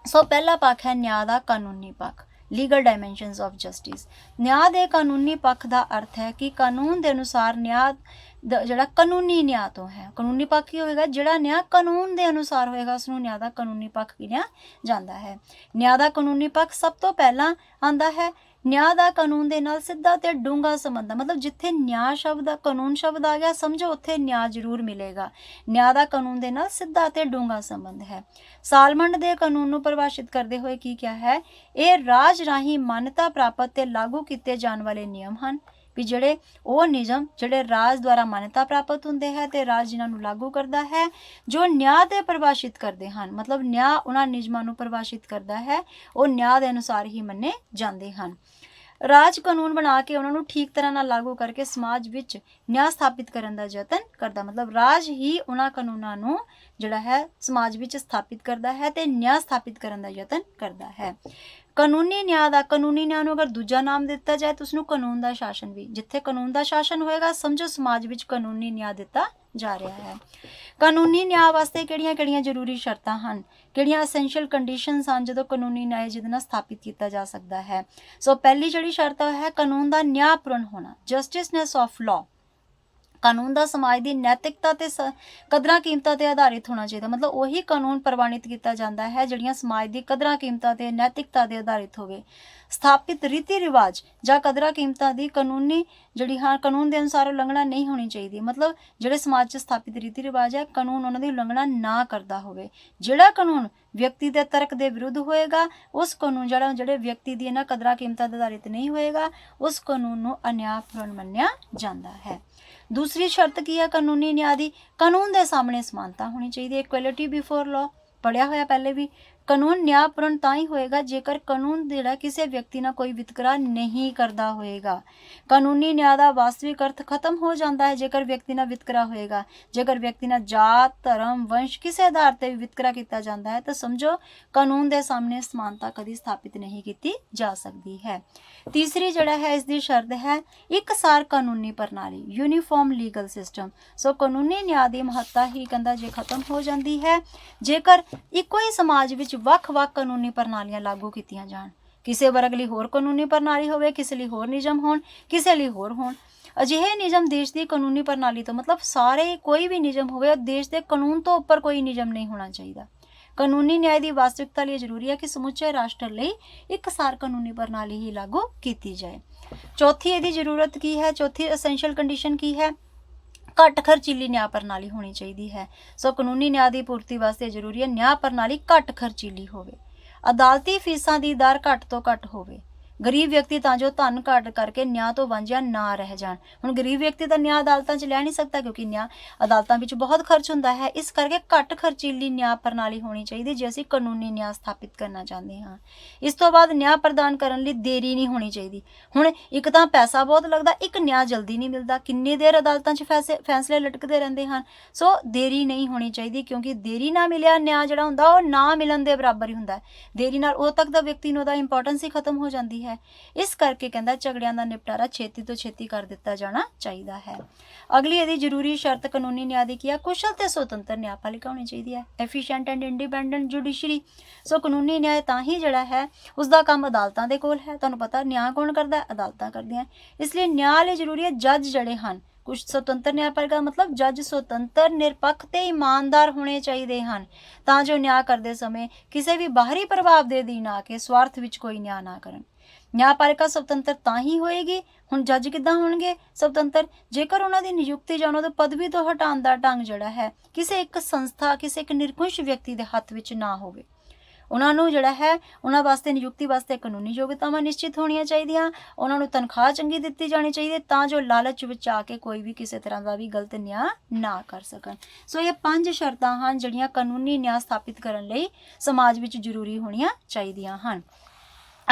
ਸੋ ਪਹਿਲਾ ਪੱਖ ਹੈ ਨਿਆਂ ਦਾ ਕਾਨੂੰਨੀ ਪੱਖ, ਲੀਗਲ ਡਾਇਮੈਂਸ਼ਨਸ ਆਫ ਜਸਟਿਸ। ਨਿਆਂ ਦੇ ਕਾਨੂੰਨੀ ਪੱਖ ਦਾ ਅਰਥ ਹੈ ਕਿ ਕਾਨੂੰਨ ਦੇ ਅਨੁਸਾਰ ਨਿਆਂ ਜਿਹੜਾ ਕਾਨੂੰਨੀ ਨਿਆਂ ਤੋਂ ਹੈ। ਕਾਨੂੰਨੀ ਪੱਖ ਕੀ ਹੋਏਗਾ, ਜਿਹੜਾ ਨਿਆਂ ਕਾਨੂੰਨ ਦੇ ਅਨੁਸਾਰ ਹੋਏਗਾ ਉਸ ਨੂੰ ਨਿਆਂ ਦਾ ਕਾਨੂੰਨੀ ਪੱਖ ਗਿਣਿਆ ਜਾਂਦਾ ਹੈ। ਨਿਆਂ ਦਾ ਕਾਨੂੰਨੀ ਪੱਖ ਸਭ ਤੋਂ ਪਹਿਲਾਂ ਆਂਦਾ ਹੈ ਨਿਆਂ ਦਾ ਕਾਨੂੰਨ ਦੇ ਨਾਲ ਸਿੱਧਾ ਤੇ ਡੂੰਘਾ ਸੰਬੰਧ, ਮਤਲਬ ਜਿੱਥੇ ਨਿਆਂ ਸ਼ਬਦ ਦਾ ਕਾਨੂੰਨ ਸ਼ਬਦ ਆ ਗਿਆ ਸਮਝੋ ਉੱਥੇ ਨਿਆਂ ਜ਼ਰੂਰ ਮਿਲੇਗਾ। ਨਿਆਂ ਦਾ ਕਾਨੂੰਨ ਦੇ ਨਾਲ ਸਿੱਧਾ ਤੇ ਡੂੰਘਾ ਸੰਬੰਧ ਹੈ। ਸਾਲਮੰਡ ਦੇ ਕਾਨੂੰਨ ਨੂੰ ਪਰਿਭਾਸ਼ਿਤ ਕਰਦੇ ਹੋਏ ਕੀ ਕਿਹਾ ਹੈ, ਇਹ ਰਾਜ ਰਾਹੀਂ ਮਾਨਤਾ ਪ੍ਰਾਪਤ ਤੇ ਲਾਗੂ ਕੀਤੇ ਜਾਣ ਵਾਲੇ ਨਿਯਮ ਹਨ। ਵੀ ਜਿਹੜੇ ਉਹ ਨਿਯਮ ਜਿਹੜੇ ਰਾਜ ਦੁਆਰਾ ਮਾਨਤਾ ਪ੍ਰਾਪਤ ਹੁੰਦੇ ਹੈ ਤੇ ਰਾਜ ਜਿਨ੍ਹਾਂ ਨੂੰ ਲਾਗੂ ਕਰਦਾ ਹੈ, ਜੋ ਨਿਆਂ ਤੇ ਪਰਿਭਾਸ਼ਿਤ ਕਰਦੇ ਹਨ, ਮਤਲਬ ਨਿਆਂ ਉਹਨਾਂ ਨਿਯਮਾਂ ਨੂੰ ਪਰਿਭਾਸ਼ਿਤ ਕਰਦਾ ਹੈ, ਉਹ ਨਿਆਂ ਦੇ ਅਨੁਸਾਰ ਹੀ ਮੰਨੇ ਜਾਂਦੇ ਹਨ। ਰਾਜ ਕਾਨੂੰਨ ਬਣਾ ਕੇ ਉਹਨਾਂ ਨੂੰ ਠੀਕ ਤਰ੍ਹਾਂ ਨਾਲ ਲਾਗੂ ਕਰਕੇ ਸਮਾਜ ਵਿੱਚ ਨਿਆਂ ਸਥਾਪਿਤ ਕਰਨ ਦਾ ਯਤਨ ਕਰਦਾ, ਮਤਲਬ ਰਾਜ ਹੀ ਉਹਨਾਂ ਕਾਨੂੰਨਾਂ ਨੂੰ ਜਿਹੜਾ ਹੈ ਸਮਾਜ ਵਿੱਚ ਸਥਾਪਿਤ ਕਰਦਾ ਹੈ ਤੇ ਨਿਆਂ ਸਥਾਪਿਤ ਕਰਨ ਦਾ ਯਤਨ ਕਰਦਾ ਹੈ। ਕਾਨੂੰਨੀ ਨਿਆਂ ਦਾ, ਕਾਨੂੰਨੀ ਨਿਆਂ ਨੂੰ ਅਗਰ ਦੂਜਾ ਨਾਮ ਦਿੱਤਾ ਜਾਏ ਤਾਂ ਉਸਨੂੰ ਕਾਨੂੰਨ ਦਾ ਸ਼ਾਸਨ ਵੀ, ਜਿੱਥੇ ਕਾਨੂੰਨ ਦਾ ਸ਼ਾਸਨ ਹੋਏਗਾ ਸਮਝੋ ਸਮਾਜ ਵਿੱਚ ਕਾਨੂੰਨੀ ਨਿਆਂ ਦਿੱਤਾ ਜਾ ਰਿਹਾ ਹੈ। ਕਾਨੂੰਨੀ ਨਿਆਂ ਵਾਸਤੇ ਕਿਹੜੀਆਂ-ਕਿਹੜੀਆਂ ਜ਼ਰੂਰੀ ਸ਼ਰਤਾਂ ਹਨ, ਕਿਹੜੀਆਂ ਅਸੈਂਸ਼ੀਅਲ ਕੰਡੀਸ਼ਨਸ ਹਨ ਜਦੋਂ ਕਾਨੂੰਨੀ ਨਿਆਂ ਜਿਹਦੇ ਨਾਲ ਸਥਾਪਿਤ ਕੀਤਾ ਜਾ ਸਕਦਾ ਹੈ। ਸੋ ਪਹਿਲੀ ਜਿਹੜੀ ਸ਼ਰਤ ਹੈ ਕਾਨੂੰਨ ਦਾ ਨਿਆਂਪੂਰਨ ਹੋਣਾ, ਜਸਟਿਸਨੈਸ ਆਫ ਲਾਅ। ਕਾਨੂੰਨ ਦਾ ਸਮਾਜ ਦੀ ਨੈਤਿਕਤਾ ਤੇ ਕਦਰਾਂ ਕੀਮਤਾਂ ਤੇ ਆਧਾਰਿਤ ਹੋਣਾ ਚਾਹੀਦਾ, ਮਤਲਬ ਉਹੀ ਕਾਨੂੰਨ ਪ੍ਰਵਾਨਿਤ ਕੀਤਾ ਜਾਂਦਾ ਹੈ ਜਿਹੜੀਆਂ ਸਮਾਜ ਦੀ ਕਦਰਾਂ ਕੀਮਤਾਂ ਤੇ ਨੈਤਿਕਤਾ ਦੇ ਆਧਾਰਿਤ ਹੋਵੇ। ਸਥਾਪਿਤ ਰੀਤੀ ਰਿਵਾਜ ਜਾਂ ਕਦਰਾਂ ਕੀਮਤਾਂ ਦੀ ਕਾਨੂੰਨੀ ਜਿਹੜੀ ਕਾਨੂੰਨ ਦੇ ਅਨੁਸਾਰ ਉਲੰਘਣਾ ਨਹੀਂ ਹੋਣੀ ਚਾਹੀਦੀ, ਮਤਲਬ ਜਿਹੜੇ ਸਮਾਜ 'ਚ ਸਥਾਪਿਤ ਰੀਤੀ ਰਿਵਾਜ ਹੈ ਕਾਨੂੰਨ ਉਹਨਾਂ ਦੀ ਉਲੰਘਣਾ ਨਾ ਕਰਦਾ ਹੋਵੇ। ਜਿਹੜਾ ਕਾਨੂੰਨ ਵਿਅਕਤੀ ਦੇ ਤਰਕ ਦੇ ਵਿਰੁੱਧ ਹੋਏਗਾ ਉਸ ਕਾਨੂੰਨ ਜਿਹੜੇ ਵਿਅਕਤੀ ਦੀ ਇਹਨਾਂ ਕਦਰਾਂ ਕੀਮਤਾਂ ਤੇ ਆਧਾਰਿਤ ਨਹੀਂ ਹੋਏਗਾ ਉਸ ਕਾਨੂੰਨ ਨੂੰ ਅਨਿਆਂਪੂਰਨ ਮੰਨਿਆ ਜਾਂਦਾ ਹੈ। ਦੂਸਰੀ ਸ਼ਰਤ ਕੀ ਹੈ ਕਾਨੂੰਨੀ ਨਿਆਂ ਦੀ, ਕਾਨੂੰਨ ਦੇ ਸਾਹਮਣੇ ਸਮਾਨਤਾ ਹੋਣੀ ਚਾਹੀਦੀ ਹੈ, ਇਕੁਐਲਿਟੀ ਬਿਫੋਰ ਲਾਅ, ਪੜਿਆ ਹੋਇਆ ਪਹਿਲੇ ਵੀ। ਕਾਨੂੰਨ ਨਿਆਂਪੂਰਨ ਤਾਂ ਹੀ ਹੋਏਗਾ ਜੇਕਰ ਕਾਨੂੰਨ ਜਿਹੜਾ ਕਿਸੇ ਵਿਅਕਤੀ ਨਾਲ ਕੋਈ ਵਿਤਕਰਾ ਨਹੀਂ ਕਰਦਾ ਹੋਏਗਾ। ਕਾਨੂੰਨੀ ਨਿਆਂ ਦਾ ਵਾਸਤਵਿਕ ਅਰਥ ਖਤਮ ਹੋ ਜਾਂਦਾ ਹੈ ਜੇਕਰ ਵਿਅਕਤੀ ਨਾਲ ਵਿਤਕਰਾ ਹੋਏਗਾ। ਜੇਕਰ ਵਿਅਕਤੀ ਨਾਲ ਜਾਤ, ਧਰਮ, ਵੰਸ਼ ਕਿਸੇ ਆਧਾਰ ਤੇ ਵੀ ਵਿਤਕਰਾ ਕੀਤਾ ਜਾਂਦਾ ਹੈ ਤਾਂ ਸਮਝੋ ਕਾਨੂੰਨ ਦੇ ਸਾਹਮਣੇ ਸਮਾਨਤਾ ਕਦੀ ਸਥਾਪਿਤ ਨਹੀਂ ਕੀਤੀ ਜਾ ਸਕਦੀ ਹੈ। ਤੀਸਰੀ ਜਿਹੜਾ ਹੈ ਇਸ ਦੀ ਸ਼ਰਤ ਹੈ ਇੱਕਸਾਰ ਕਾਨੂੰਨੀ ਪ੍ਰਣਾਲੀ, ਯੂਨੀਫਾਰਮ ਲੀਗਲ ਸਿਸਟਮ। ਸੋ ਕਾਨੂੰਨੀ ਨਿਆਂ ਦੀ ਮਹੱਤਤਾ ਹੀ ਕਹਿੰਦਾ ਜੇ ਖਤਮ ਹੋ ਜਾਂਦੀ ਹੈ ਜੇਕਰ ਇੱਕੋ ਹੀ ਸਮਾਜ ਵਿੱਚ ਵੱਖ-ਵੱਖ ਕਾਨੂੰਨੀ ਪ੍ਰਣਾਲੀਆਂ ਲਾਗੂ ਕੀਤੀਆਂ ਜਾਣ। ਕਿਸੇ ਵਰਗ ਲਈ ਹੋਰ ਕਾਨੂੰਨੀ ਪ੍ਰਣਾਲੀ ਹੋਵੇ, ਕਿਸੇ ਲਈ ਹੋਰ ਨਿਯਮ ਹੋਣ, ਕਿਸੇ ਲਈ ਹੋਰ ਹੋਣ। ਅਜਿਹੇ ਨਿਯਮ ਦੇਸ਼ ਦੀ ਕਾਨੂੰਨੀ ਪ੍ਰਣਾਲੀ ਤੋਂ ਮਤਲਬ ਸਾਰੇ ਕੋਈ ਵੀ ਨਿਯਮ ਹੋਵੇ ਦੇਸ਼ ਦੇ ਕਾਨੂੰਨ ਤੋਂ ਉੱਪਰ ਕੋਈ ਨਿਯਮ ਨਹੀਂ ਹੋਣਾ ਚਾਹੀਦਾ। ਕਾਨੂੰਨੀ ਨਿਆਂ ਦੀ ਵਾਸਤਵਿਕਤਾ ਲਈ ਜ਼ਰੂਰੀ ਹੈ ਕਿ ਸਮੁੱਚੇ ਰਾਸ਼ਟਰ ਲਈ ਇੱਕਸਾਰ ਕਾਨੂੰਨੀ ਪ੍ਰਣਾਲੀ ਹੀ ਲਾਗੂ ਕੀਤੀ ਜਾਏ। ਚੌਥੀ ਇਹਦੀ ਜ਼ਰੂਰਤ ਕੀ ਹੈ, ਚੌਥੀ ਅਸੈਂਸ਼ੀਅਲ ਕੰਡੀਸ਼ਨ ਕੀ ਹੈ, ਘੱਟ ਖਰਚੀਲੀ ਨਿਆਂ ਪ੍ਰਣਾਲੀ ਹੋਣੀ ਚਾਹੀਦੀ ਹੈ। ਸੋ ਕਾਨੂੰਨੀ ਨਿਆਂ ਦੀ ਪੂਰਤੀ ਵਾਸਤੇ ਜ਼ਰੂਰੀ ਹੈ ਨਿਆਂ ਪ੍ਰਣਾਲੀ ਘੱਟ ਖਰਚੀਲੀ ਹੋਵੇ, ਅਦਾਲਤੀ ਫੀਸਾਂ ਦੀ ਦਰ ਘੱਟ ਤੋਂ ਘੱਟ ਹੋਵੇ, ਗਰੀਬ ਵਿਅਕਤੀ ਤਾਂ ਜੋ ਧਨ ਘੱਟ ਕਰਕੇ ਨਿਆਂ ਤੋਂ ਵਾਂਝਿਆ ਨਾ ਰਹਿ ਜਾਣ। ਹੁਣ ਗਰੀਬ ਵਿਅਕਤੀ ਤਾਂ ਨਿਆਂ ਅਦਾਲਤਾਂ 'ਚ ਲੈ ਨਹੀਂ ਸਕਦਾ ਕਿਉਂਕਿ ਨਿਆਂ ਅਦਾਲਤਾਂ ਵਿੱਚ ਬਹੁਤ ਖਰਚ ਹੁੰਦਾ ਹੈ, ਇਸ ਕਰਕੇ ਘੱਟ ਖਰਚੀਲੀ ਨਿਆਂ ਪ੍ਰਣਾਲੀ ਹੋਣੀ ਚਾਹੀਦੀ ਜੇ ਅਸੀਂ ਕਾਨੂੰਨੀ ਨਿਆਂ ਸਥਾਪਿਤ ਕਰਨਾ ਚਾਹੁੰਦੇ ਹਾਂ। ਇਸ ਤੋਂ ਬਾਅਦ ਨਿਆਂ ਪ੍ਰਦਾਨ ਕਰਨ ਲਈ ਦੇਰੀ ਨਹੀਂ ਹੋਣੀ ਚਾਹੀਦੀ। ਹੁਣ ਇੱਕ ਤਾਂ ਪੈਸਾ ਬਹੁਤ ਲੱਗਦਾ, ਇੱਕ ਨਿਆਂ ਜਲਦੀ ਨਹੀਂ ਮਿਲਦਾ, ਕਿੰਨੀ ਦੇਰ ਅਦਾਲਤਾਂ 'ਚ ਫੈਸਲੇ ਲਟਕਦੇ ਰਹਿੰਦੇ ਹਨ। ਸੋ ਦੇਰੀ ਨਹੀਂ ਹੋਣੀ ਚਾਹੀਦੀ ਕਿਉਂਕਿ ਦੇਰੀ ਨਾਲ ਮਿਲਿਆ ਨਿਆਂ ਜਿਹੜਾ ਹੁੰਦਾ ਉਹ ਨਾ ਮਿਲਣ ਦੇ ਬਰਾਬਰ ਹੀ ਹੁੰਦਾ ਹੈ। ਦੇਰੀ ਨਾਲ ਉਦੋਂ ਤੱਕ ਦਾ ਵਿਅਕਤੀ ਨੂੰ ਉਹਦਾ ਇੰਪੋਰਟੈਂਸ ਹੀ ਖਤਮ ਹੋ ਜਾਂਦੀ ਹੈ। ਇਸ ਕਰਕੇ ਕਹਿੰਦਾ ਝਗੜਿਆਂ ਦਾ ਨਿਪਟਾਰਾ ਛੇਤੀ ਤੋਂ ਛੇਤੀ ਕਰ ਦਿੱਤਾ ਜਾਣਾ ਚਾਹੀਦਾ ਹੈ। ਅਗਲੀ ਇਹਦੀ ਜ਼ਰੂਰੀ ਸ਼ਰਤ ਕਾਨੂੰਨੀ ਨਿਆਂ ਦੀ ਕੀ ਹੈ, ਕੁਸ਼ਲ ਤੇ ਸੁਤੰਤਰ ਨਿਆਂਪਾਲਿਕਾ ਹੋਣੀ ਚਾਹੀਦੀ ਹੈ, ਐਫੀਸ਼ੀਐਂਟ ਐਂਡ ਇੰਡੀਪੈਂਡੈਂਟ ਜੁਡੀਸ਼ਰੀ। ਸੋ ਕਾਨੂੰਨੀ ਨਿਆਂ ਤਾਂ ਹੀ ਜਿਹੜਾ ਹੈ ਉਸਦਾ ਕੰਮ ਅਦਾਲਤਾਂ ਦੇ ਕੋਲ ਹੈ। ਤੁਹਾਨੂੰ ਪਤਾ ਨਿਆਂ ਕੌਣ ਕਰਦਾ, ਅਦਾਲਤਾਂ ਕਰਦੀਆਂ, ਇਸ ਲਈ ਨਿਆਂ ਲਈ ਜ਼ਰੂਰੀ ਹੈ ਜੱਜ ਜਿਹੜੇ ਹਨ ਕੁਛ ਸੁਤੰਤਰ ਨਿਆਂਪਾਲਿਕਾ ਮਤਲਬ ਜੱਜ ਸੁਤੰਤਰ, ਨਿਰਪੱਖ ਤੇ ਇਮਾਨਦਾਰ ਹੋਣੇ ਚਾਹੀਦੇ ਹਨ ਤਾਂ ਜੋ ਨਿਆਂ ਕਰਦੇ ਸਮੇਂ ਕਿਸੇ ਵੀ ਬਾਹਰੀ ਪ੍ਰਭਾਵ ਦੇ ਅਧੀਨ ਆ ਕੇ ਸਵਾਰਥ ਵਿੱਚ ਕੋਈ ਨਿਆਂ ਨਾ ਕਰਨ। ਨਿਆਂਪਾਲਿਕਾ ਸੁਤੰਤਰ ਤਾਂ ਹੀ ਹੋਏਗੀ, ਹੁਣ ਜੱਜ ਕਿੱਦਾਂ ਹੋਣਗੇ ਸੁਤੰਤਰ, ਜੇਕਰ ਉਹਨਾਂ ਦੀ ਨਿਯੁਕਤੀ ਜਾਂ ਉਹਨਾਂ ਦੇ ਪਦਵੀ ਤੋਂ ਹਟਾਉਣ ਦਾ ਢੰਗ ਜਿਹੜਾ ਹੈ ਕਿਸੇ ਇੱਕ ਸੰਸਥਾ, ਕਿਸੇ ਇੱਕ ਨਿਰੰਕੁਸ਼ ਵਿਅਕਤੀ ਦੇ ਹੱਥ ਵਿੱਚ ਨਾ ਹੋਵੇ। ਉਹਨਾਂ ਨੂੰ ਜਿਹੜਾ ਹੈ ਉਹਨਾਂ ਵਾਸਤੇ ਨਿਯੁਕਤੀ ਵਾਸਤੇ ਕਾਨੂੰਨੀ ਯੋਗਤਾਵਾਂ ਨਿਸ਼ਚਿਤ ਹੋਣੀਆਂ ਚਾਹੀਦੀਆਂ, ਉਹਨਾਂ ਨੂੰ ਤਨਖਾਹ ਚੰਗੀ ਦਿੱਤੀ ਜਾਣੀ ਚਾਹੀਦੀ ਤਾਂ ਜੋ ਲਾਲਚ ਵਿੱਚ ਆ ਕੇ ਕੋਈ ਵੀ ਕਿਸੇ ਤਰ੍ਹਾਂ ਦਾ ਵੀ ਗਲਤ ਨਿਆਂ ਨਾ ਕਰ ਸਕਣ। ਸੋ ਇਹ 5 ਸ਼ਰਤਾਂ ਹਨ ਜਿਹੜੀਆਂ ਕਾਨੂੰਨੀ ਨਿਆਂ ਸਥਾਪਿਤ ਕਰਨ ਲਈ ਸਮਾਜ ਵਿੱਚ ਜ਼ਰੂਰੀ ਹੋਣੀਆਂ ਚਾਹੀਦੀਆਂ ਹਨ।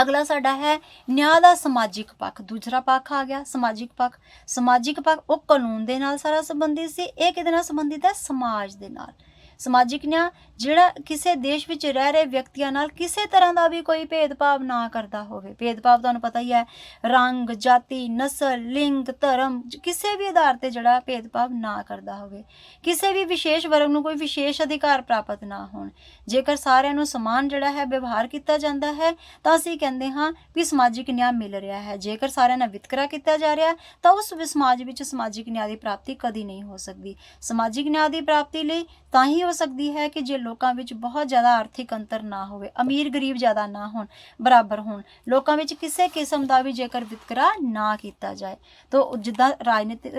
ਅਗਲਾ ਸਾਡਾ ਹੈ ਨਿਆਂ ਦਾ ਸਮਾਜਿਕ ਪੱਖ। ਦੂਸਰਾ ਪੱਖ ਆ ਗਿਆ ਸਮਾਜਿਕ ਪੱਖ। ਸਮਾਜਿਕ ਪੱਖ ਉਹ ਕਾਨੂੰਨ ਦੇ ਨਾਲ ਸਾਰਾ ਸੰਬੰਧਿਤ ਸੀ। ਇਹ ਕਿਹਦੇ ਨਾਲ ਸੰਬੰਧਿਤ ਹੈ? ਸਮਾਜ ਦੇ ਨਾਲ। ਸਮਾਜਿਕ ਨਿਆਂ ਜਿਹੜਾ ਕਿਸੇ ਦੇਸ਼ ਵਿੱਚ ਰਹਿ ਰਹੇ ਵਿਅਕਤੀਆਂ ਨਾਲ ਕਿਸੇ ਤਰ੍ਹਾਂ ਦਾ ਵੀ ਕੋਈ ਭੇਦਭਾਵ ਨਾ ਕਰਦਾ ਹੋਵੇ। ਭੇਦਭਾਵ ਤੁਹਾਨੂੰ ਪਤਾ ਹੀ ਹੈ, ਰੰਗ, ਜਾਤੀ, ਨਸਲ, ਲਿੰਗ, ਧਰਮ, ਕਿਸੇ ਵੀ ਆਧਾਰ ਤੇ ਜਿਹੜਾ ਭੇਦਭਾਵ ਨਾ ਕਰਦਾ ਹੋਵੇ। ਕਿਸੇ ਵੀ ਵਿਸ਼ੇਸ਼ ਵਰਗ ਨੂੰ ਕੋਈ ਵਿਸ਼ੇਸ਼ ਅਧਿਕਾਰ ਪ੍ਰਾਪਤ ਨਾ ਹੋਣ। ਜੇਕਰ ਸਾਰਿਆਂ ਨੂੰ ਸਮਾਨ ਜਿਹੜਾ ਹੈ ਵਿਵਹਾਰ ਕੀਤਾ ਜਾਂਦਾ ਹੈ ਤਾਂ ਅਸੀਂ ਕਹਿੰਦੇ ਹਾਂ ਵੀ ਸਮਾਜਿਕ ਨਿਆਂ ਮਿਲ ਰਿਹਾ ਹੈ। ਜੇਕਰ ਸਾਰਿਆਂ ਨਾਲ ਵਿਤਕਰਾ ਕੀਤਾ ਜਾ ਰਿਹਾ ਤਾਂ ਉਸ ਸਮਾਜ ਵਿੱਚ ਸਮਾਜਿਕ ਨਿਆਂ ਦੀ ਪ੍ਰਾਪਤੀ ਕਦੀ ਨਹੀਂ ਹੋ ਸਕਦੀ। ਸਮਾਜਿਕ ਨਿਆਂ ਦੀ ਪ੍ਰਾਪਤੀ ਲਈ ਤਾਂ ਹੀ ਹੋ ਸਕਦੀ ਹੈ ਕਿ ਜੇ ਲੋਕਾਂ ਵਿੱਚ ਬਹੁਤ ਜ਼ਿਆਦਾ ਆਰਥਿਕ ਅੰਤਰ ਨਾ ਹੋਵੇ, ਅਮੀਰ ਗਰੀਬ ਜ਼ਿਆਦਾ ਨਾ ਹੋਣ, ਬਰਾਬਰ ਹੋਣ, ਲੋਕਾਂ ਵਿੱਚ ਕਿਸੇ ਕਿਸਮ ਦਾ ਵੀ ਜੇਕਰ ਵਿਤਕਰਾ ਨਾ ਕੀਤਾ ਜਾਏ। ਤਾਂ ਜਿੱਦਾਂ ਰਾਜਨੀਤਿਕ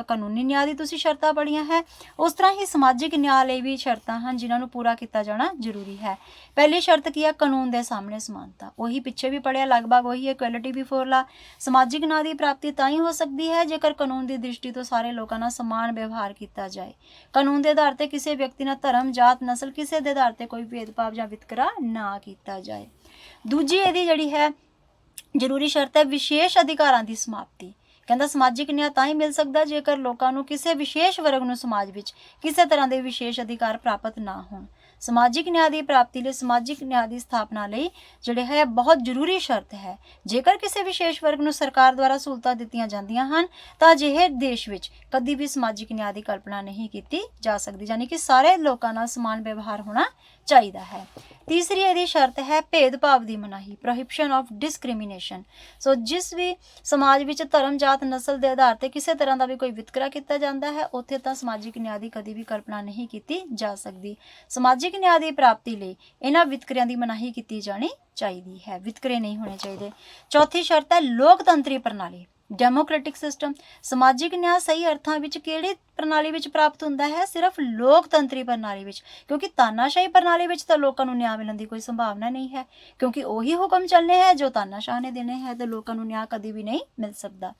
ਕਾਨੂੰਨੀ ਨਿਆਂ ਦੀ ਤੁਸੀਂ ਸ਼ਰਤਾਂ ਪੜ੍ਹੀਆਂ ਹੈ, ਉਸ ਤਰ੍ਹਾਂ ਹੀ ਸਮਾਜਿਕ ਨਿਆਂ ਲਈ ਵੀ ਸ਼ਰਤਾਂ ਹਨ ਜਿਨ੍ਹਾਂ ਨੂੰ ਪੂਰਾ ਕੀਤਾ ਜਾਣਾ ਜ਼ਰੂਰੀ ਹੈ। ਪਹਿਲੀ ਸ਼ਰਤ ਕੀ ਹੈ? ਕਾਨੂੰਨ ਦੇ ਸਾਹਮਣੇ ਸਮਾਨਤਾ। ਉਹੀ ਪਿੱਛੇ ਵੀ ਪੜ੍ਹਿਆ, ਲਗਭਗ ਉਹੀ ਇਕੁਐਲਿਟੀ ਬਿਫੋਰ ਲਾ। ਸਮਾਜਿਕ ਨਿਆਂ ਦੀ ਪ੍ਰਾਪਤੀ ਤਾਂ ਹੀ ਹੋ ਸਕਦੀ ਹੈ ਜੇਕਰ ਕਾਨੂੰਨ ਦੀ ਦ੍ਰਿਸ਼ਟੀ ਤੋਂ ਸਾਰੇ ਲੋਕਾਂ ਨਾਲ ਸਮਾਨ ਵਿਵਹਾਰ ਕੀਤਾ ਜਾਏ। ਕਾਨੂੰਨ ਦੇ ਆਧਾਰ ਤੇ ਕਿਸੇ ਵਿਅਕਤੀ ਨਾਲ ਧਰਮ, ਜਾਤ, ਨਸਲ, ਕਿਸੇ ਦੇ ਆਧਾਰ ਤੇ ਕੋਈ ਭੇਦਭਾਵ ਜਾਂ ਵਿਤਕਰਾ ਨਾ ਕੀਤਾ ਜਾਏ। ਦੂਜੀ ਇਹਦੀ ਜਿਹੜੀ ਹੈ ਜ਼ਰੂਰੀ ਸ਼ਰਤ ਹੈ ਵਿਸ਼ੇਸ਼ ਅਧਿਕਾਰਾਂ ਦੀ ਸਮਾਪਤੀ। ਕਹਿੰਦਾ ਸਮਾਜਿਕ ਨਿਆਂ ਤਾਂ ਹੀ ਮਿਲ ਸਕਦਾ ਜੇਕਰ ਲੋਕਾਂ ਨੂੰ ਕਿਸੇ ਵਿਸ਼ੇਸ਼ ਵਰਗ ਨੂੰ ਸਮਾਜ ਵਿੱਚ ਕਿਸੇ ਤਰ੍ਹਾਂ ਦੇ ਵਿਸ਼ੇਸ਼ ਅਧਿਕਾਰ ਪ੍ਰਾਪਤ ਨਾ ਹੋਣ। ਸਮਾਜਿਕ ਨਿਆਂ ਦੀ ਪ੍ਰਾਪਤੀ ਲਈ ਸਮਾਜਿਕ ਨਿਆਂ ਦੀ ਸਥਾਪਨਾ ਲਈ ਜਿਹੜੇ ਹੈ ਬਹੁਤ ਜ਼ਰੂਰੀ ਸ਼ਰਤ ਹੈ। ਜੇਕਰ ਕਿਸੇ ਵਿਸ਼ੇਸ਼ ਵਰਗ ਨੂੰ ਸਰਕਾਰ ਦੁਆਰਾ ਸਹੂਲਤਾਂ ਦਿੱਤੀਆਂ ਜਾਂਦੀਆਂ ਹਨ ਤਾਂ ਅਜਿਹੇ ਦੇਸ਼ ਵਿੱਚ ਕਦੀ ਵੀ ਸਮਾਜਿਕ ਨਿਆਂ ਦੀ ਕਲਪਨਾ ਨਹੀਂ ਕੀਤੀ ਜਾ ਸਕਦੀ, ਯਾਨੀ ਕਿ ਸਾਰੇ ਲੋਕਾਂ ਨਾਲ ਸਮਾਨ ਵਿਵਹਾਰ ਹੋਣਾ ਚਾਹੀਦਾ ਹੈ। ਤੀਸਰੀ ਇਹਦੀ ਸ਼ਰਤ ਹੈ ਭੇਦਭਾਵ ਦੀ ਮਨਾਹੀ, ਪ੍ਰੋਹਿਬਿਸ਼ਨ ਆਫ ਡਿਸਕ੍ਰਿਮੀਨੇਸ਼ਨ। ਸੋ ਜਿਸ ਵੀ ਸਮਾਜ ਵਿੱਚ ਧਰਮ, ਜਾਤ, ਨਸਲ ਦੇ ਆਧਾਰ ਤੇ ਕਿਸੇ ਤਰ੍ਹਾਂ ਦਾ ਵੀ ਕੋਈ ਵਿਤਕਰਾ ਕੀਤਾ ਜਾਂਦਾ ਹੈ ਉੱਥੇ ਤਾਂ ਸਮਾਜਿਕ ਨਿਆਂ ਦੀ ਕਦੀ ਵੀ ਕਲਪਨਾ ਨਹੀਂ ਕੀਤੀ ਜਾ ਸਕਦੀ। ਸਮਾਜਿਕ ਨਿਆਂ ਦੀ ਪ੍ਰਾਪਤੀ ਲਈ ਇਹਨਾਂ ਵਿਤਕਰਿਆਂ ਦੀ ਮਨਾਹੀ ਕੀਤੀ ਜਾਣੀ ਚਾਹੀਦੀ ਹੈ, ਵਿਤਕਰੇ ਨਹੀਂ ਹੋਣੇ ਚਾਹੀਦੇ। ਚੌਥੀ ਸ਼ਰਤ ਹੈ ਲੋਕਤੰਤਰੀ ਪ੍ਰਣਾਲੀ, ਡੈਮੋਕ੍ਰੈਟਿਕ ਸਿਸਟਮ। ਸਮਾਜਿਕ ਨਿਆਂ ਸਹੀ ਅਰਥਾਂ ਵਿੱਚ ਕਿਹੜੀ ਪ੍ਰਣਾਲੀ ਵਿੱਚ ਪ੍ਰਾਪਤ ਹੁੰਦਾ ਹੈ? ਸਿਰਫ ਲੋਕਤੰਤਰੀ ਪ੍ਰਣਾਲੀ ਵਿੱਚ, ਕਿਉਂਕਿ ਤਾਨਾਸ਼ਾਹੀ ਪ੍ਰਣਾਲੀ ਵਿੱਚ ਤਾਂ ਲੋਕਾਂ ਨੂੰ ਨਿਆਂ ਮਿਲਣ ਦੀ ਕੋਈ ਸੰਭਾਵਨਾ ਨਹੀਂ ਹੈ, ਕਿਉਂਕਿ ਉਹੀ ਹੁਕਮ ਚੱਲਣੇ ਹੈ ਜੋ ਤਾਨਾਸ਼ਾਹ ਨੇ ਦੇਣੇ ਹੈ, ਤੇ ਲੋਕਾਂ ਨੂੰ ਨਿਆਂ ਕਦੀ ਵੀ ਨਹੀਂ ਮਿਲ ਸਕਦਾ।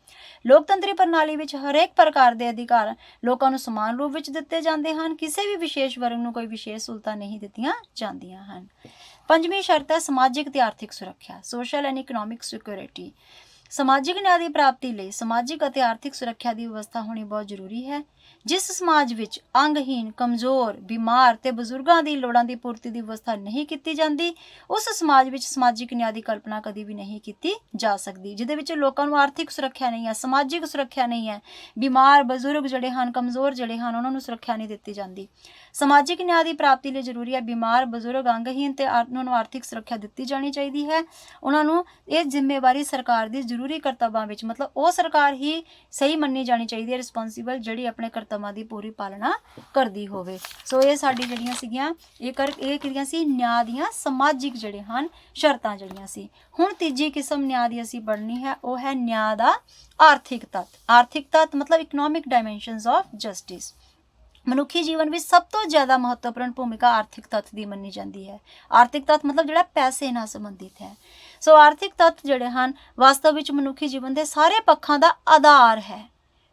ਲੋਕਤੰਤਰੀ ਪ੍ਰਣਾਲੀ ਵਿੱਚ ਹਰੇਕ ਪ੍ਰਕਾਰ ਦੇ ਅਧਿਕਾਰ ਲੋਕਾਂ ਨੂੰ ਸਮਾਨ ਰੂਪ ਵਿੱਚ ਦਿੱਤੇ ਜਾਂਦੇ ਹਨ। ਕਿਸੇ ਵੀ ਵਿਸ਼ੇਸ਼ ਵਰਗ ਨੂੰ ਕੋਈ ਵਿਸ਼ੇਸ਼ ਸਹੂਲਤਾਂ ਨਹੀਂ ਦਿੱਤੀਆਂ ਜਾਂਦੀਆਂ ਹਨ। ਪੰਜਵੀਂ ਸ਼ਰਤ ਹੈ ਸਮਾਜਿਕ ਤੇ ਆਰਥਿਕ ਸੁਰੱਖਿਆ, ਸੋਸ਼ਲ ਐਂਡ ਇਕਨੋਮਿਕ ਸਿਕਿਉਰਿਟੀ। ਸਮਾਜਿਕ ਨਿਆਂ ਦੀ ਪ੍ਰਾਪਤੀ ਲਈ ਸਮਾਜਿਕ ਅਤੇ ਆਰਥਿਕ ਸੁਰੱਖਿਆ ਦੀ ਵਿਵਸਥਾ ਹੋਣੀ ਬਹੁਤ ਜ਼ਰੂਰੀ ਹੈ। ਜਿਸ ਸਮਾਜ ਵਿੱਚ ਅੰਗਹੀਨ, ਕਮਜ਼ੋਰ, ਬਿਮਾਰ ਤੇ ਬਜ਼ੁਰਗਾਂ ਦੀ ਲੋੜਾਂ ਦੀ ਪੂਰਤੀ ਦੀ ਵਿਵਸਥਾ ਨਹੀਂ ਕੀਤੀ ਜਾਂਦੀ, ਉਸ ਸਮਾਜ ਵਿੱਚ ਸਮਾਜਿਕ ਨਿਆਂ ਦੀ ਕਲਪਨਾ ਕਦੀ ਵੀ ਨਹੀਂ ਕੀਤੀ ਜਾ ਸਕਦੀ। ਜਿਹਦੇ ਵਿੱਚ ਲੋਕਾਂ ਨੂੰ ਆਰਥਿਕ ਸੁਰੱਖਿਆ ਨਹੀਂ ਹੈ, ਸਮਾਜਿਕ ਸੁਰੱਖਿਆ ਨਹੀਂ ਹੈ, ਬਿਮਾਰ, ਬਜ਼ੁਰਗ ਜਿਹੜੇ ਹਨ, ਕਮਜ਼ੋਰ ਜਿਹੜੇ ਹਨ, ਉਹਨਾਂ ਨੂੰ ਸੁਰੱਖਿਆ ਨਹੀਂ ਦਿੱਤੀ ਜਾਂਦੀ। ਸਮਾਜਿਕ ਨਿਆਂ ਦੀ ਪ੍ਰਾਪਤੀ ਲਈ ਜ਼ਰੂਰੀ ਹੈ ਬਿਮਾਰ, ਬਜ਼ੁਰਗ, ਅੰਗਹੀਨ ਤੇ ਉਹਨਾਂ ਨੂੰ ਆਰਥਿਕ ਸੁਰੱਖਿਆ ਦਿੱਤੀ ਜਾਣੀ ਚਾਹੀਦੀ ਹੈ। ਉਹਨਾਂ ਨੂੰ ਇਹ ਜ਼ਿੰਮੇਵਾਰੀ ਸਰਕਾਰ ਦੀ ਜ਼ਰੂਰੀ ਕਰਤੱਵਾਂ ਵਿੱਚ, ਮਤਲਬ ਉਹ ਸਰਕਾਰ ਹੀ ਸਹੀ ਮੰਨੀ ਜਾਣੀ ਚਾਹੀਦੀ ਹੈ, ਰਿਸਪੌਂਸੀਬਲ, ਜਿਹੜੀ ਆਪਣੇ ਕਰਤੱਵਾਂ ਦੀ ਪੂਰੀ ਪਾਲਣਾ ਕਰਦੀ ਹੋਵੇ। ਸੋ ਇਹ ਸਾਡੀ ਜਿਹੜੀਆਂ ਸੀਗੀਆਂ ਇਹ ਕਿਹੜੀਆਂ ਸੀ? ਨਿਆਂ ਦੀਆਂ ਸਮਾਜਿਕ ਜਿਹੜੇ ਹਨ ਸ਼ਰਤਾਂ ਜਿਹੜੀਆਂ ਸੀ। ਹੁਣ ਤੀਜੀ ਕਿਸਮ ਨਿਆਂ ਦੀ ਅਸੀਂ ਪੜ੍ਹਨੀ ਹੈ, ਉਹ ਹੈ ਨਿਆਂ ਦਾ ਆਰਥਿਕ ਤੱਤ। ਆਰਥਿਕ ਤੱਤ ਮਤਲਬ ਇਕਨੋਮਿਕ ਡਾਇਮੈਂਸ਼ਨਸ ਆਫ ਜਸਟਿਸ। ਮਨੁੱਖੀ ਜੀਵਨ ਵਿੱਚ ਸਭ ਤੋਂ ਜ਼ਿਆਦਾ ਮਹੱਤਵਪੂਰਨ ਭੂਮਿਕਾ ਆਰਥਿਕ ਤੱਤ ਦੀ ਮੰਨੀ ਜਾਂਦੀ ਹੈ। ਆਰਥਿਕ ਤੱਤ ਮਤਲਬ ਜਿਹੜਾ ਪੈਸੇ ਨਾਲ ਸੰਬੰਧਿਤ ਹੈ। ਸੋ ਆਰਥਿਕ ਤੱਤ ਜਿਹੜੇ ਹਨ ਵਾਸਤਵ ਵਿੱਚ ਮਨੁੱਖੀ ਜੀਵਨ ਦੇ ਸਾਰੇ ਪੱਖਾਂ ਦਾ ਆਧਾਰ ਹੈ।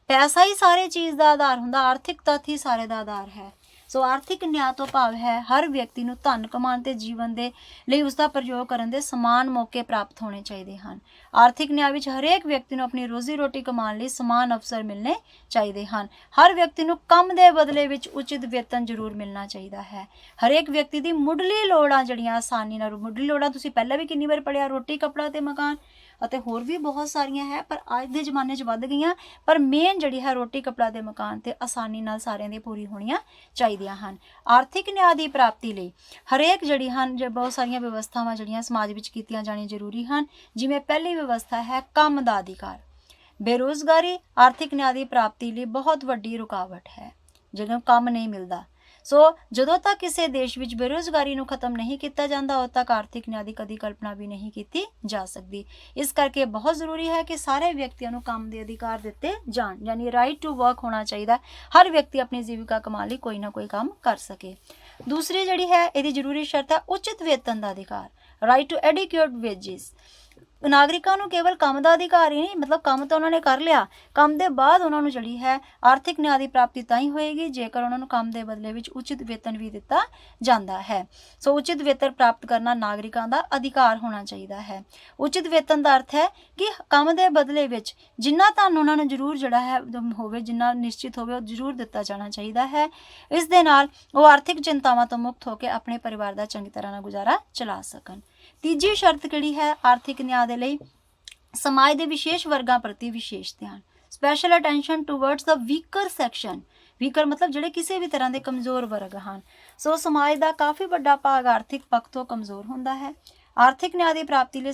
ਪੈਸਾ ਹੀ ਸਾਰੇ ਚੀਜ਼ ਦਾ ਆਧਾਰ ਹੁੰਦਾ, ਆਰਥਿਕ ਤੱਤ ਹੀ ਸਾਰੇ ਦਾ ਆਧਾਰ ਹੈ। ਸੋ ਆਰਥਿਕ ਨਿਆਂ ਤੋਂ ਭਾਵ ਹੈ ਹਰ ਵਿਅਕਤੀ ਨੂੰ ਧਨ ਕਮਾਉਣ ਤੇ ਜੀਵਨ ਦੇ ਲਈ ਉਸਦਾ ਪ੍ਰਯੋਗ ਕਰਨ ਦੇ ਸਮਾਨ ਮੌਕੇ ਪ੍ਰਾਪਤ ਹੋਣੇ ਚਾਹੀਦੇ ਹਨ। ਆਰਥਿਕ ਨਿਆਂ ਵਿੱਚ ਹਰੇਕ ਵਿਅਕਤੀ ਨੂੰ ਆਪਣੀ ਰੋਜ਼ੀ ਰੋਟੀ ਕਮਾਉਣ ਲਈ ਸਮਾਨ ਅਵਸਰ ਮਿਲਣੇ ਚਾਹੀਦੇ ਹਨ। ਹਰ ਵਿਅਕਤੀ ਨੂੰ ਕੰਮ ਦੇ ਬਦਲੇ ਵਿੱਚ ਉਚਿਤ ਵੇਤਨ ਜ਼ਰੂਰ ਮਿਲਣਾ ਚਾਹੀਦਾ ਹੈ। ਹਰੇਕ ਵਿਅਕਤੀ ਦੀ ਮੁੱਢਲੀ ਲੋੜਾਂ ਜਿਹੜੀਆਂ ਆਸਾਨੀ ਨਾਲ, ਮੁੱਢਲੀ ਲੋੜਾਂ ਤੁਸੀਂ ਪਹਿਲਾਂ ਵੀ ਕਿੰਨੀ ਵਾਰ ਪੜ੍ਹਿਆ, ਰੋਟੀ, ਕੱਪੜਾ ਤੇ ਮਕਾਨ, ਅਤੇ ਹੋਰ ਵੀ ਬਹੁਤ ਸਾਰੀਆਂ ਹੈ ਪਰ ਅੱਜ ਦੇ ਜ਼ਮਾਨੇ 'ਚ ਵੱਧ ਗਈਆਂ, ਪਰ ਮੇਨ ਜਿਹੜੀ ਹੈ ਰੋਟੀ, ਕੱਪੜਾ ਤੇ ਮਕਾਨ ਤੇ ਆਸਾਨੀ ਨਾਲ ਸਾਰਿਆਂ ਦੀ ਪੂਰੀ ਹੋਣੀਆਂ ਚਾਹੀਦੀਆਂ ਹਨ। ਆਰਥਿਕ ਨਿਆਂ ਦੀ ਪ੍ਰਾਪਤੀ ਲਈ ਹਰੇਕ ਜਿਹੜੀ ਹਨ ਬਹੁਤ ਸਾਰੀਆਂ ਵਿਵਸਥਾਵਾਂ ਜਿਹੜੀਆਂ ਸਮਾਜ ਵਿੱਚ ਕੀਤੀਆਂ ਜਾਣੀਆਂ ਜ਼ਰੂਰੀ ਹਨ। ਜਿਵੇਂ ਪਹਿਲੀ ਵਿਵਸਥਾ ਹੈ ਕੰਮ ਦਾ ਅਧਿਕਾਰ। ਬੇਰੁਜ਼ਗਾਰੀ ਆਰਥਿਕ ਨਿਆਂ ਦੀ ਪ੍ਰਾਪਤੀ ਲਈ ਬਹੁਤ ਵੱਡੀ ਰੁਕਾਵਟ ਹੈ, ਜਦੋਂ ਕੰਮ ਨਹੀਂ ਮਿਲਦਾ। ਸੋ ਜਦੋਂ ਤੱਕ ਕਿਸੇ ਦੇਸ਼ ਵਿੱਚ ਬੇਰੁਜ਼ਗਾਰੀ ਨੂੰ ਖਤਮ ਨਹੀਂ ਕੀਤਾ ਜਾਂਦਾ ਉਦੋਂ ਤੱਕ ਆਰਥਿਕ ਨਿਆਂ ਦੀ ਕਦੀ ਕਲਪਨਾ ਵੀ ਨਹੀਂ ਕੀਤੀ ਜਾ ਸਕਦੀ। ਇਸ ਕਰਕੇ ਬਹੁਤ ਜ਼ਰੂਰੀ ਹੈ ਕਿ ਸਾਰੇ ਵਿਅਕਤੀਆਂ ਨੂੰ ਕੰਮ ਦੇ ਅਧਿਕਾਰ ਦਿੱਤੇ ਜਾਣ, ਯਾਨੀ ਰਾਈਟ ਟੂ ਵਰਕ ਹੋਣਾ ਚਾਹੀਦਾ। ਹਰ ਵਿਅਕਤੀ ਆਪਣੀ ਜੀਵਿਕਾ ਕਮਾਉਣ ਲਈ ਕੋਈ ਨਾ ਕੋਈ ਕੰਮ ਕਰ ਸਕੇ। ਦੂਸਰੀ ਜਿਹੜੀ ਹੈ ਇਹਦੀ ਜ਼ਰੂਰੀ ਸ਼ਰਤ ਹੈ ਉਚਿਤ ਵੇਤਨ ਦਾ ਅਧਿਕਾਰ, ਰਾਈਟ ਟੂ ਐਡਿਕੁਏਟ ਵੇਜਿਸ। ਨਾਗਰਿਕਾਂ ਨੂੰ ਕੇਵਲ ਕੰਮ ਦਾ ਅਧਿਕਾਰ ਹੀ ਨਹੀਂ, ਮਤਲਬ ਕੰਮ ਤਾਂ ਉਹਨਾਂ ਨੇ ਕਰ ਲਿਆ, ਕੰਮ ਦੇ ਬਾਅਦ ਉਹਨਾਂ ਨੂੰ ਜਿਹੜੀ ਹੈ ਆਰਥਿਕ ਨਿਆਂ ਦੀ ਪ੍ਰਾਪਤੀ ਤਾਂ ਹੀ ਹੋਏਗੀ ਜੇਕਰ ਉਹਨਾਂ ਨੂੰ ਕੰਮ ਦੇ ਬਦਲੇ ਵਿੱਚ ਉਚਿਤ ਵੇਤਨ ਵੀ ਦਿੱਤਾ ਜਾਂਦਾ ਹੈ। ਸੋ ਉਚਿਤ ਵੇਤਨ ਪ੍ਰਾਪਤ ਕਰਨਾ ਨਾਗਰਿਕਾਂ ਦਾ ਅਧਿਕਾਰ ਹੋਣਾ ਚਾਹੀਦਾ ਹੈ। ਉਚਿਤ ਵੇਤਨ ਦਾ ਅਰਥ ਹੈ ਕਿ ਕੰਮ ਦੇ ਬਦਲੇ ਵਿੱਚ ਜਿੰਨਾ ਧਨ ਉਹਨਾਂ ਨੂੰ ਜ਼ਰੂਰ ਜਿਹੜਾ ਹੈ ਹੋਵੇ, ਜਿੰਨਾ ਨਿਸ਼ਚਿਤ ਹੋਵੇ, ਉਹ ਜ਼ਰੂਰ ਦਿੱਤਾ ਜਾਣਾ ਚਾਹੀਦਾ ਹੈ। ਇਸ ਦੇ ਨਾਲ ਉਹ ਆਰਥਿਕ ਚਿੰਤਾਵਾਂ ਤੋਂ ਮੁਕਤ ਹੋ ਕੇ ਆਪਣੇ ਪਰਿਵਾਰ ਦਾ ਚੰਗੀ ਤਰ੍ਹਾਂ ਨਾਲ ਗੁਜ਼ਾਰਾ ਚਲਾ ਸਕਣ। ਤੀਜੀ ਸ਼ਰਤ ਕਿਹੜੀ ਹੈ ਆਰਥਿਕ ਨਿਆਂ ਦੇ ਲਈ? ਸਮਾਜ ਦੇ ਵਿਸ਼ੇਸ਼ ਵਰਗਾਂ ਪ੍ਰਤੀ ਵਿਸ਼ੇਸ਼ ਧਿਆਨ, ਸਪੈਸ਼ਲ ਅਟੈਂਸ਼ਨ ਟੂਵਰਡਸ ਦਾ ਵੀਕਰ ਸੈਕਸ਼ਨ। ਵੀਕਰ ਮਤਲਬ ਜਿਹੜੇ ਕਿਸੇ ਵੀ ਤਰ੍ਹਾਂ ਦੇ ਕਮਜ਼ੋਰ ਵਰਗ ਹਨ। ਸੋ ਸਮਾਜ ਦਾ ਕਾਫੀ ਵੱਡਾ ਭਾਗ ਆਰਥਿਕ ਪੱਖ ਤੋਂ ਕਮਜ਼ੋਰ ਹੁੰਦਾ ਹੈ। ਆਰਥਿਕ ਨਿਆਂ ਦੀ ਪ੍ਰਾਪਤੀ ਲਈ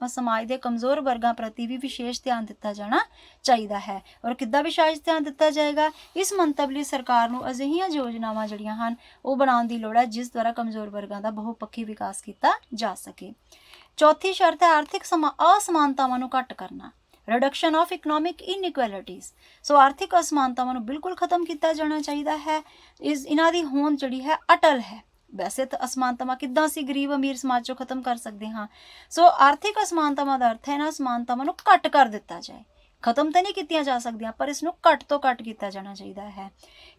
ਸਮਾਜ ਦੇ ਕਮਜ਼ੋਰ ਵਰਗਾਂ ਪ੍ਰਤੀ ਵੀ ਵਿਸ਼ੇਸ਼ ਧਿਆਨ ਦਿੱਤਾ ਜਾਣਾ ਚਾਹੀਦਾ ਹੈ। ਔਰ ਕਿੱਦਾਂ ਵਿਸ਼ੇਸ਼ ਧਿਆਨ ਦਿੱਤਾ ਜਾਏਗਾ? ਇਸ ਮੰਤਵ ਲਈ ਸਰਕਾਰ ਨੂੰ ਅਜਿਹੀਆਂ ਯੋਜਨਾਵਾਂ ਜਿਹੜੀਆਂ ਹਨ ਉਹ ਬਣਾਉਣ ਦੀ ਲੋੜ ਹੈ ਜਿਸ ਦੁਆਰਾ ਕਮਜ਼ੋਰ ਵਰਗਾਂ ਦਾ ਬਹੁਪੱਖੀ ਵਿਕਾਸ ਕੀਤਾ ਜਾ ਸਕੇ। ਚੌਥੀ ਸ਼ਰਤ ਹੈ ਆਰਥਿਕ ਅਸਮਾਨਤਾਵਾਂ ਨੂੰ ਘੱਟ ਕਰਨਾ, ਰਿਡਕਸ਼ਨ ਆਫ ਇਕਨੋਮਿਕ ਇਨਇਕੁਐਲਿਟੀਜ਼। ਸੋ ਆਰਥਿਕ ਅਸਮਾਨਤਾਵਾਂ ਨੂੰ ਬਿਲਕੁਲ ਖਤਮ ਕੀਤਾ ਜਾਣਾ ਚਾਹੀਦਾ ਹੈ। ਇਹਨਾਂ ਦੀ ਹੋਂਦ ਜਿਹੜੀ ਹੈ ਅਟਲ ਹੈ। ਵੈਸੇ ਤਾਂ ਅਸਮਾਨਤਾਵਾਂ ਕਿੱਦਾਂ ਅਸੀਂ ਗਰੀਬ ਅਮੀਰ ਸਮਾਜ ਚੋਂ ਖਤਮ ਕਰ ਸਕਦੇ ਹਾਂ? ਸੋ ਆਰਥਿਕ ਅਸਮਾਨਤਾਵਾਂ ਦਾ ਅਰਥ ਹੈ ਇਹਨਾਂ ਅਸਮਾਨਤਾਵਾਂ ਨੂੰ ਘੱਟ ਕਰ ਦਿੱਤਾ ਜਾਏ। ਖਤਮ ਤਾਂ ਨਹੀਂ ਕੀਤੀਆਂ ਜਾ ਸਕਦੀਆਂ ਪਰ ਇਸ ਨੂੰ ਘੱਟ ਤੋਂ ਘੱਟ ਕੀਤਾ ਜਾਣਾ ਚਾਹੀਦਾ ਹੈ।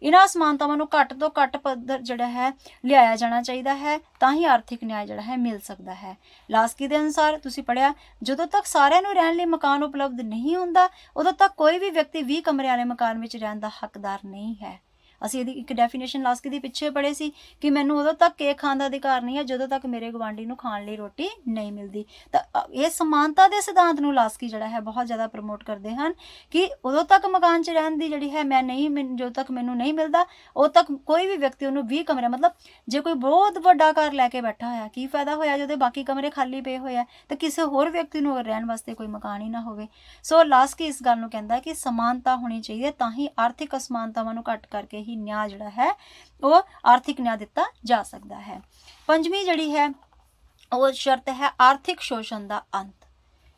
ਇਹਨਾਂ ਅਸਮਾਨਤਾਵਾਂ ਨੂੰ ਘੱਟ ਤੋਂ ਘੱਟ ਪੱਧਰ ਜਿਹੜਾ ਹੈ ਲਿਆਇਆ ਜਾਣਾ ਚਾਹੀਦਾ ਹੈ, ਤਾਂ ਹੀ ਆਰਥਿਕ ਨਿਆਂ ਜਿਹੜਾ ਹੈ ਮਿਲ ਸਕਦਾ ਹੈ। ਲਾਸਕੀ ਦੇ ਅਨੁਸਾਰ ਤੁਸੀਂ ਪੜ੍ਹਿਆ, ਜਦੋਂ ਤੱਕ ਸਾਰਿਆਂ ਨੂੰ ਰਹਿਣ ਲਈ ਮਕਾਨ ਉਪਲਬਧ ਨਹੀਂ ਹੁੰਦਾ ਉਦੋਂ ਤੱਕ ਕੋਈ ਵੀ ਵਿਅਕਤੀ 20 ਕਮਰੇ ਵਾਲੇ ਮਕਾਨ ਵਿੱਚ ਰਹਿਣ ਦਾ ਹੱਕਦਾਰ ਨਹੀਂ ਹੈ। ਅਸੀਂ ਇਹਦੀ ਇੱਕ ਡੈਫੀਨੇਸ਼ਨ ਲਾਸਕੀ ਦੇ ਪਿੱਛੇ ਪੜ੍ਹੇ ਸੀ ਕਿ ਮੈਨੂੰ ਉਦੋਂ ਤੱਕ ਕੇਕ ਖਾਣ ਦਾ ਅਧਿਕਾਰ ਨਹੀਂ ਹੈ ਜਦੋਂ ਤੱਕ ਮੇਰੇ ਗੁਆਂਢੀ ਨੂੰ ਖਾਣ ਲਈ ਰੋਟੀ ਨਹੀਂ ਮਿਲਦੀ। ਤਾਂ ਇਹ ਸਮਾਨਤਾ ਦੇ ਸਿਧਾਂਤ ਨੂੰ ਲਾਸਕੀ ਜਿਹੜਾ ਹੈ ਬਹੁਤ ਜ਼ਿਆਦਾ ਪ੍ਰਮੋਟ ਕਰਦੇ ਹਨ ਕਿ ਉਦੋਂ ਤੱਕ ਮਕਾਨ 'ਚ ਰਹਿਣ ਦੀ ਜਿਹੜੀ ਹੈ ਜਦੋਂ ਤੱਕ ਮੈਨੂੰ ਨਹੀਂ ਮਿਲਦਾ ਉਦੋਂ ਤੱਕ ਕੋਈ ਵੀ ਵਿਅਕਤੀ ਉਹਨੂੰ 20 ਕਮਰੇ, ਮਤਲਬ ਜੇ ਕੋਈ ਬਹੁਤ ਵੱਡਾ ਘਰ ਲੈ ਕੇ ਬੈਠਾ ਹੋਇਆ, ਕੀ ਫਾਇਦਾ ਹੋਇਆ ਜਦੋਂ ਬਾਕੀ ਕਮਰੇ ਖਾਲੀ ਪਏ ਹੋਏ ਆ ਤੇ ਕਿਸੇ ਹੋਰ ਵਿਅਕਤੀ ਨੂੰ ਰਹਿਣ ਵਾਸਤੇ ਕੋਈ ਮਕਾਨ ਹੀ ਨਾ ਹੋਵੇ। ਸੋ ਲਾਸਕੀ ਇਸ ਗੱਲ ਨੂੰ ਕਹਿੰਦਾ ਕਿ ਸਮਾਨਤਾ ਹੋਣੀ ਚਾਹੀਦੀ ਹੈ, ਤਾਂ ਹੀ ਆਰਥਿਕ ਅਸਮਾਨਤਾਵਾਂ ਨੂੰ ਘੱਟ ਕਰਕੇ ਹੀ ਨਿਆਂ ਜਿਹੜਾ ਹੈ ਉਹ ਆਰਥਿਕ ਨਿਆਂ ਦਿੱਤਾ ਜਾ ਸਕਦਾ ਹੈ। ਪੰਜਵੀਂ ਜਿਹੜੀ ਹੈ ਉਹ ਸ਼ਰਤ ਹੈ ਆਰਥਿਕ ਸ਼ੋਸ਼ਣ ਦਾ ਅੰਤ,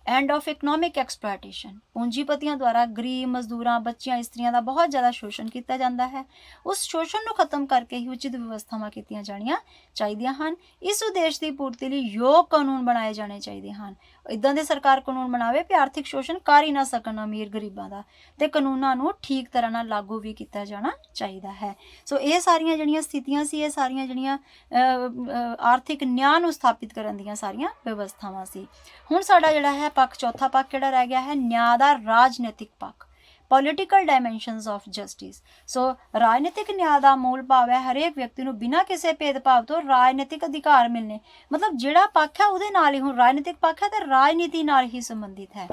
ਐਂਡ ਆਫ ਇਕਨੋਮਿਕ ਐਕਸਪਲੋਇਟੇਸ਼ਨ। ਪੂੰਜੀਪਤੀਆਂ ਦੁਆਰਾ ਗਰੀਬ ਮਜ਼ਦੂਰਾਂ, ਬੱਚਿਆਂ, ਇਸਤਰੀਆਂ ਦਾ ਬਹੁਤ ਜ਼ਿਆਦਾ ਸ਼ੋਸ਼ਣ ਕੀਤਾ ਜਾਂਦਾ ਹੈ। ਉਸ ਸ਼ੋਸ਼ਣ ਨੂੰ ਖਤਮ ਕਰਕੇ ਹੀ ਉਚਿਤ ਵਿਵਸਥਾਵਾਂ ਕੀਤੀਆਂ ਜਾਣੀਆਂ ਚਾਹੀਦੀਆਂ ਹਨ। ਇਸ ਉਦੇਸ਼ ਦੀ ਪੂਰਤੀ ਲਈ ਯੋਗ ਕਾਨੂੰਨ ਬਣਾਏ ਜਾਣੇ ਚਾਹੀਦੇ ਹਨ। ਇੱਦਾਂ ਦੇ ਸਰਕਾਰ ਕਾਨੂੰਨ ਬਣਾਵੇ ਕਿ ਆਰਥਿਕ ਸ਼ੋਸ਼ਣ ਕਰ ਹੀ ਨਾ ਸਕਣ ਅਮੀਰ ਗਰੀਬਾਂ ਦਾ, ਤੇ ਕਾਨੂੰਨਾਂ ਨੂੰ ਠੀਕ ਤਰ੍ਹਾਂ ਨਾਲ ਲਾਗੂ ਵੀ ਕੀਤਾ ਜਾਣਾ ਚਾਹੀਦਾ ਹੈ। ਸੋ ਇਹ ਸਾਰੀਆਂ ਜਿਹੜੀਆਂ ਸਥਿਤੀਆਂ ਸੀ, ਇਹ ਸਾਰੀਆਂ ਜਿਹੜੀਆਂ ਆਰਥਿਕ ਨਿਆਂ ਨੂੰ ਸਥਾਪਿਤ ਕਰਨ ਦੀਆਂ ਸਾਰੀਆਂ ਵਿਵਸਥਾਵਾਂ ਸੀ। ਹੁਣ ਸਾਡਾ ਜਿਹੜਾ ਹੈ ਪੱਖ, ਚੌਥਾ ਪੱਖ ਕਿਹੜਾ ਰਹਿ ਗਿਆ ਹੈ? ਨਿਆਂ ਦਾ ਰਾਜਨੀਤਿਕ ਪੱਖ, ਪੋਲੀਟੀਕਲ ਡਾਇਮੈਂਸ਼ਨਸ ਆਫ ਜਸਟਿਸ। ਸੋ ਰਾਜਨੀਤਿਕ ਨਿਆਂ ਦਾ ਮੂਲ ਭਾਵ ਹੈ ਹਰੇਕ ਵਿਅਕਤੀ ਨੂੰ ਬਿਨਾਂ ਕਿਸੇ ਭੇਦਭਾਵ ਤੋਂ ਰਾਜਨੀਤਿਕ ਅਧਿਕਾਰ ਮਿਲਣੇ। ਮਤਲਬ ਜਿਹੜਾ ਪੱਖ ਹੈ ਉਹਦੇ ਨਾਲ ਹੀ, ਹੁਣ ਰਾਜਨੀਤਿਕ ਪੱਖ ਹੈ ਤੇ ਰਾਜਨੀਤੀ ਨਾਲ ਹੀ ਸੰਬੰਧਿਤ ਹੈ।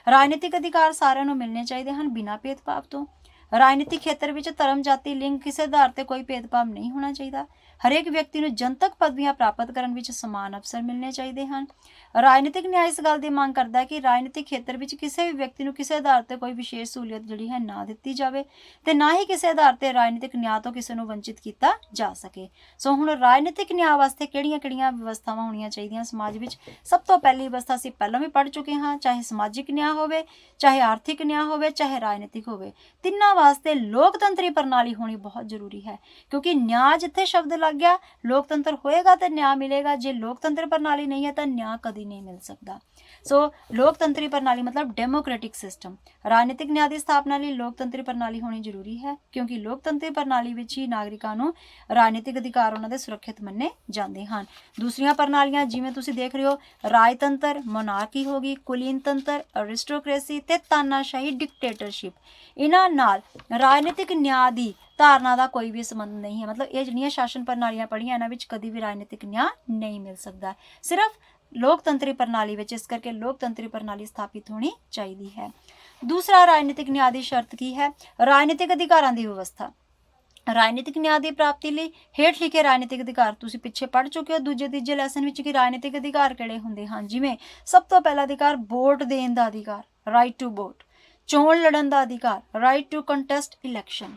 ਰਾਜਨੀਤਿਕ ਅਧਿਕਾਰ ਸਾਰਿਆਂ ਨੂੰ ਮਿਲਣੇ ਚਾਹੀਦੇ ਹਨ ਬਿਨਾਂ ਭੇਦਭਾਵ ਤੋਂ। ਰਾਜਨੀਤਿਕ ਖੇਤਰ ਵਿੱਚ ਧਰਮ, ਜਾਤੀ, ਲਿੰਗ ਕਿਸੇ ਆਧਾਰ ਤੇ ਕੋਈ ਭੇਦਭਾਵ ਨਹੀਂ ਹੋਣਾ ਚਾਹੀਦਾ। ਹਰੇਕ ਵਿਅਕਤੀ ਨੂੰ ਜਨਤਕ ਪਦਵੀਆਂ ਪ੍ਰਾਪਤ ਕਰਨ ਵਿੱਚ ਸਮਾਨ ਅਵਸਰ ਮਿਲਣੇ ਚਾਹੀਦੇ ਹਨ। ਰਾਜਨੀਤਿਕ ਨਿਆਂ ਇਸ ਗੱਲ ਦੀ ਮੰਗ ਕਰਦਾ ਹੈ ਕਿ ਰਾਜਨੀਤਿਕ ਖੇਤਰ ਵਿੱਚ ਕਿਸੇ ਵੀ ਵਿਅਕਤੀ ਨੂੰ ਕਿਸੇ ਆਧਾਰ ਤੇ ਕੋਈ ਵਿਸ਼ੇਸ਼ ਸਹੂਲੀਅਤ ਜਿਹੜੀ ਹੈ ਨਾ ਦਿੱਤੀ ਜਾਵੇ ਤੇ ਨਾ ਹੀ ਕਿਸੇ ਆਧਾਰ ਤੇ ਰਾਜਨੀਤਿਕ ਨਿਆਂ ਤੋਂ ਕਿਸੇ ਨੂੰ ਵੰਚਿਤ ਕੀਤਾ ਜਾ ਸਕੇ। ਸੋ ਹੁਣ ਰਾਜਨੀਤਿਕ ਨਿਆਂ ਵਾਸਤੇ ਕਿਹੜੀਆਂ ਵਿਵਸਥਾਵਾਂ ਹੋਣੀਆਂ ਚਾਹੀਦੀਆਂ ਸਮਾਜ ਵਿੱਚ? ਸਭ ਤੋਂ ਪਹਿਲੀ ਵਿਵਸਥਾ ਅਸੀਂ ਪਹਿਲਾਂ ਵੀ ਪੜ੍ਹ ਚੁੱਕੇ ਹਾਂ, ਚਾਹੇ ਸਮਾਜਿਕ ਨਿਆਂ ਹੋਵੇ, ਚਾਹੇ ਆਰਥਿਕ ਨਿਆਂ ਹੋਵੇ, ਚਾਹੇ ਰਾਜਨੀਤਿਕ ਹੋਵੇ, ਤਿੰਨਾਂ ਵਾਸਤੇ ਲੋਕਤੰਤਰੀ ਪ੍ਰਣਾਲੀ ਹੋਣੀ ਬਹੁਤ ਜ਼ਰੂਰੀ ਹੈ। ਕਿਉਂਕਿ ਨਿਆਂ ਜਿੱਥੇ ਸ਼ਬਦ ਲੱਗ ਗਿਆ, ਲੋਕਤੰਤਰ ਹੋਏਗਾ ਤੇ ਨਿਆਂ ਮਿਲੇਗਾ। ਜੇ ਲੋਕਤੰਤਰ ਪ੍ਰਣਾਲੀ ਨਹੀਂ ਹੈ ਤਾਂ ਨਿਆਂ ਕਦੀ ਨਹੀਂ ਮਿਲ ਸਕਦਾ। ਸੋ ਲੋਕਤੰਤਰੀ ਪ੍ਰਣਾਲੀ ਮਤਲਬ ਡੈਮੋਕ੍ਰੈਟਿਕ ਸਿਸਟਮ। ਰਾਜਨੀਤਿਕ ਨਿਆਂ ਦੀ ਸਥਾਪਨਾ ਲਈ ਲੋਕਤੰਤਰੀ ਪ੍ਰਣਾਲੀ ਹੋਣੀ ਜ਼ਰੂਰੀ ਹੈ, ਕਿਉਂਕਿ ਲੋਕਤੰਤਰੀ ਪ੍ਰਣਾਲੀ ਵਿੱਚ ਹੀ ਨਾਗਰਿਕਾਂ ਨੂੰ ਰਾਜਨੀਤਿਕ ਅਧਿਕਾਰ ਉਹਨਾਂ ਦੇ ਸੁਰੱਖਿਅਤ ਮੰਨੇ ਜਾਂਦੇ ਹਨ। ਦੂਸਰੀਆਂ ਪ੍ਰਣਾਲੀਆਂ ਜਿਵੇਂ ਤੁਸੀਂ ਦੇਖ ਰਹੇ ਹੋ, ਰਾਜਤੰਤਰ, ਮੋਨਾਰਕੀ ਹੋ ਗਈ, ਕੁਲੀਨ ਤੰਤਰ, ਅਰਿਸਟੋਕ੍ਰੇਸੀ ਤੇ ਤਾਨਾਸ਼ਾਹੀ ਡਿਕਟੇਟਰਸ਼ਿਪ, ਇਹਨਾਂ ਨਾਲ ਰਾਜਨੀਤਿਕ ਨਿਆਂ ਦੀ ਧਾਰਨਾ ਦਾ ਕੋਈ ਵੀ ਸੰਬੰਧ ਨਹੀਂ ਹੈ। ਮਤਲਬ ਇਹ ਜਿਹੜੀਆਂ ਸ਼ਾਸਨ ਪ੍ਰਣਾਲੀਆਂ ਪੜ੍ਹੀਆਂ ਇਹਨਾਂ ਵਿੱਚ ਕਦੀ ਵੀ ਰਾਜਨੀਤਿਕ ਨਿਆਂ ਨਹੀਂ ਮਿਲ ਸਕਦਾ, ਸਿਰਫ ਲੋਕਤੰਤਰੀ ਪ੍ਰਣਾਲੀ ਵਿੱਚ। ਇਸ ਕਰਕੇ ਲੋਕਤੰਤਰੀ ਪ੍ਰਣਾਲੀ ਸਥਾਪਿਤ ਹੋਣੀ ਚਾਹੀਦੀ ਹੈ। ਦੂਸਰਾ ਰਾਜਨੀਤਿਕ ਨਿਆਂ ਦੀ ਸ਼ਰਤ ਕੀ ਹੈ? ਰਾਜਨੀਤਿਕ ਅਧਿਕਾਰਾਂ ਦੀ ਵਿਵਸਥਾ। ਰਾਜਨੀਤਿਕ ਨਿਆਂ ਦੀ ਪ੍ਰਾਪਤੀ ਲਈ ਹੇਠ ਲਿਖੇ ਰਾਜਨੀਤਿਕ ਅਧਿਕਾਰ ਤੁਸੀਂ ਪਿੱਛੇ ਪੜ੍ਹ ਚੁੱਕੇ ਹੋ ਦੂਜੇ ਤੀਜੇ ਲੈਸਨ ਵਿੱਚ ਕਿ ਰਾਜਨੀਤਿਕ ਅਧਿਕਾਰ ਕਿਹੜੇ ਹੁੰਦੇ ਹਨ। ਜਿਵੇਂ ਸਭ ਤੋਂ ਪਹਿਲਾ ਅਧਿਕਾਰ ਵੋਟ ਦੇਣ ਦਾ ਅਧਿਕਾਰ, ਰਾਈਟ ਟੂ ਵੋਟ। ਚੋਣ ਲੜਨ ਦਾ ਅਧਿਕਾਰ, ਰਾਈਟ ਟੂ ਕੰਟੈਸਟ ਇਲੈਕਸ਼ਨ।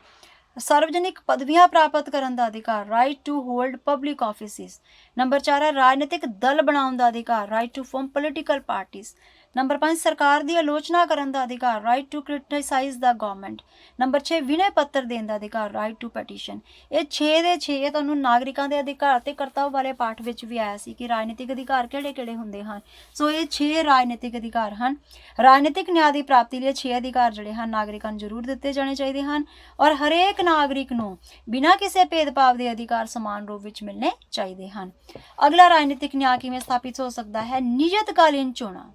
ਸਾਰਵਜਨਿਕ ਪਦਵੀਆਂ ਪ੍ਰਾਪਤ ਕਰਨ ਦਾ ਅਧਿਕਾਰ, right to hold public offices. Number 4 ਹੈ ਰਾਜਨੀਤਿਕ ਦਲ ਬਣਾਉਣ ਦਾ ਅਧਿਕਾਰ, right to form political parties. Number 5 ਸਰਕਾਰ ਦੀ ਆਲੋਚਨਾ ਕਰਨ ਦਾ ਅਧਿਕਾਰ, right to criticise the government. Number 6 ਵਿਨੈ ਪੱਤਰ ਦੇਣ ਦਾ ਅਧਿਕਾਰ, ਰਾਈਟ ਟੂ ਪੈਟੀਸ਼ਨ। ਇਹ 6 ਦੇ 6 ਤੁਹਾਨੂੰ ਨਾਗਰਿਕਾਂ ਦੇ ਅਧਿਕਾਰ ਤੇ ਕਰਤੱਵ ਵਾਲੇ ਪਾਠ ਵਿੱਚ ਵੀ ਆਇਆ ਸੀ ਕਿ ਰਾਜਨੀਤਿਕ ਅਧਿਕਾਰ ਕਿਹੜੇ ਕਿਹੜੇ ਹੁੰਦੇ ਹਨ। ਸੋ ਇਹ 6 ਰਾਜਨੀਤਿਕ ਅਧਿਕਾਰ ਹਨ। ਰਾਜਨੀਤਿਕ ਨਿਆਂ ਦੀ ਪ੍ਰਾਪਤੀ ਲਈ 6 ਅਧਿਕਾਰ ਜਿਹੜੇ ਹਨ ਨਾਗਰਿਕਾਂ ਨੂੰ ਜ਼ਰੂਰ ਦਿੱਤੇ ਜਾਣੇ ਚਾਹੀਦੇ ਹਨ ਔਰ ਹਰੇਕ ਨਾਗਰਿਕ ਨੂੰ ਬਿਨਾਂ ਕਿਸੇ ਭੇਦਭਾਵ ਦੇ ਅਧਿਕਾਰ ਸਮਾਨ ਰੂਪ ਵਿੱਚ ਮਿਲਣੇ ਚਾਹੀਦੇ ਹਨ। ਅਗਲਾ ਰਾਜਨੀਤਿਕ ਨਿਆਂ ਕਿਵੇਂ ਸਥਾਪਿਤ ਹੋ ਸਕਦਾ ਹੈ? ਨਿਯਤਕਾਲੀਨ ਚੋਣਾਂ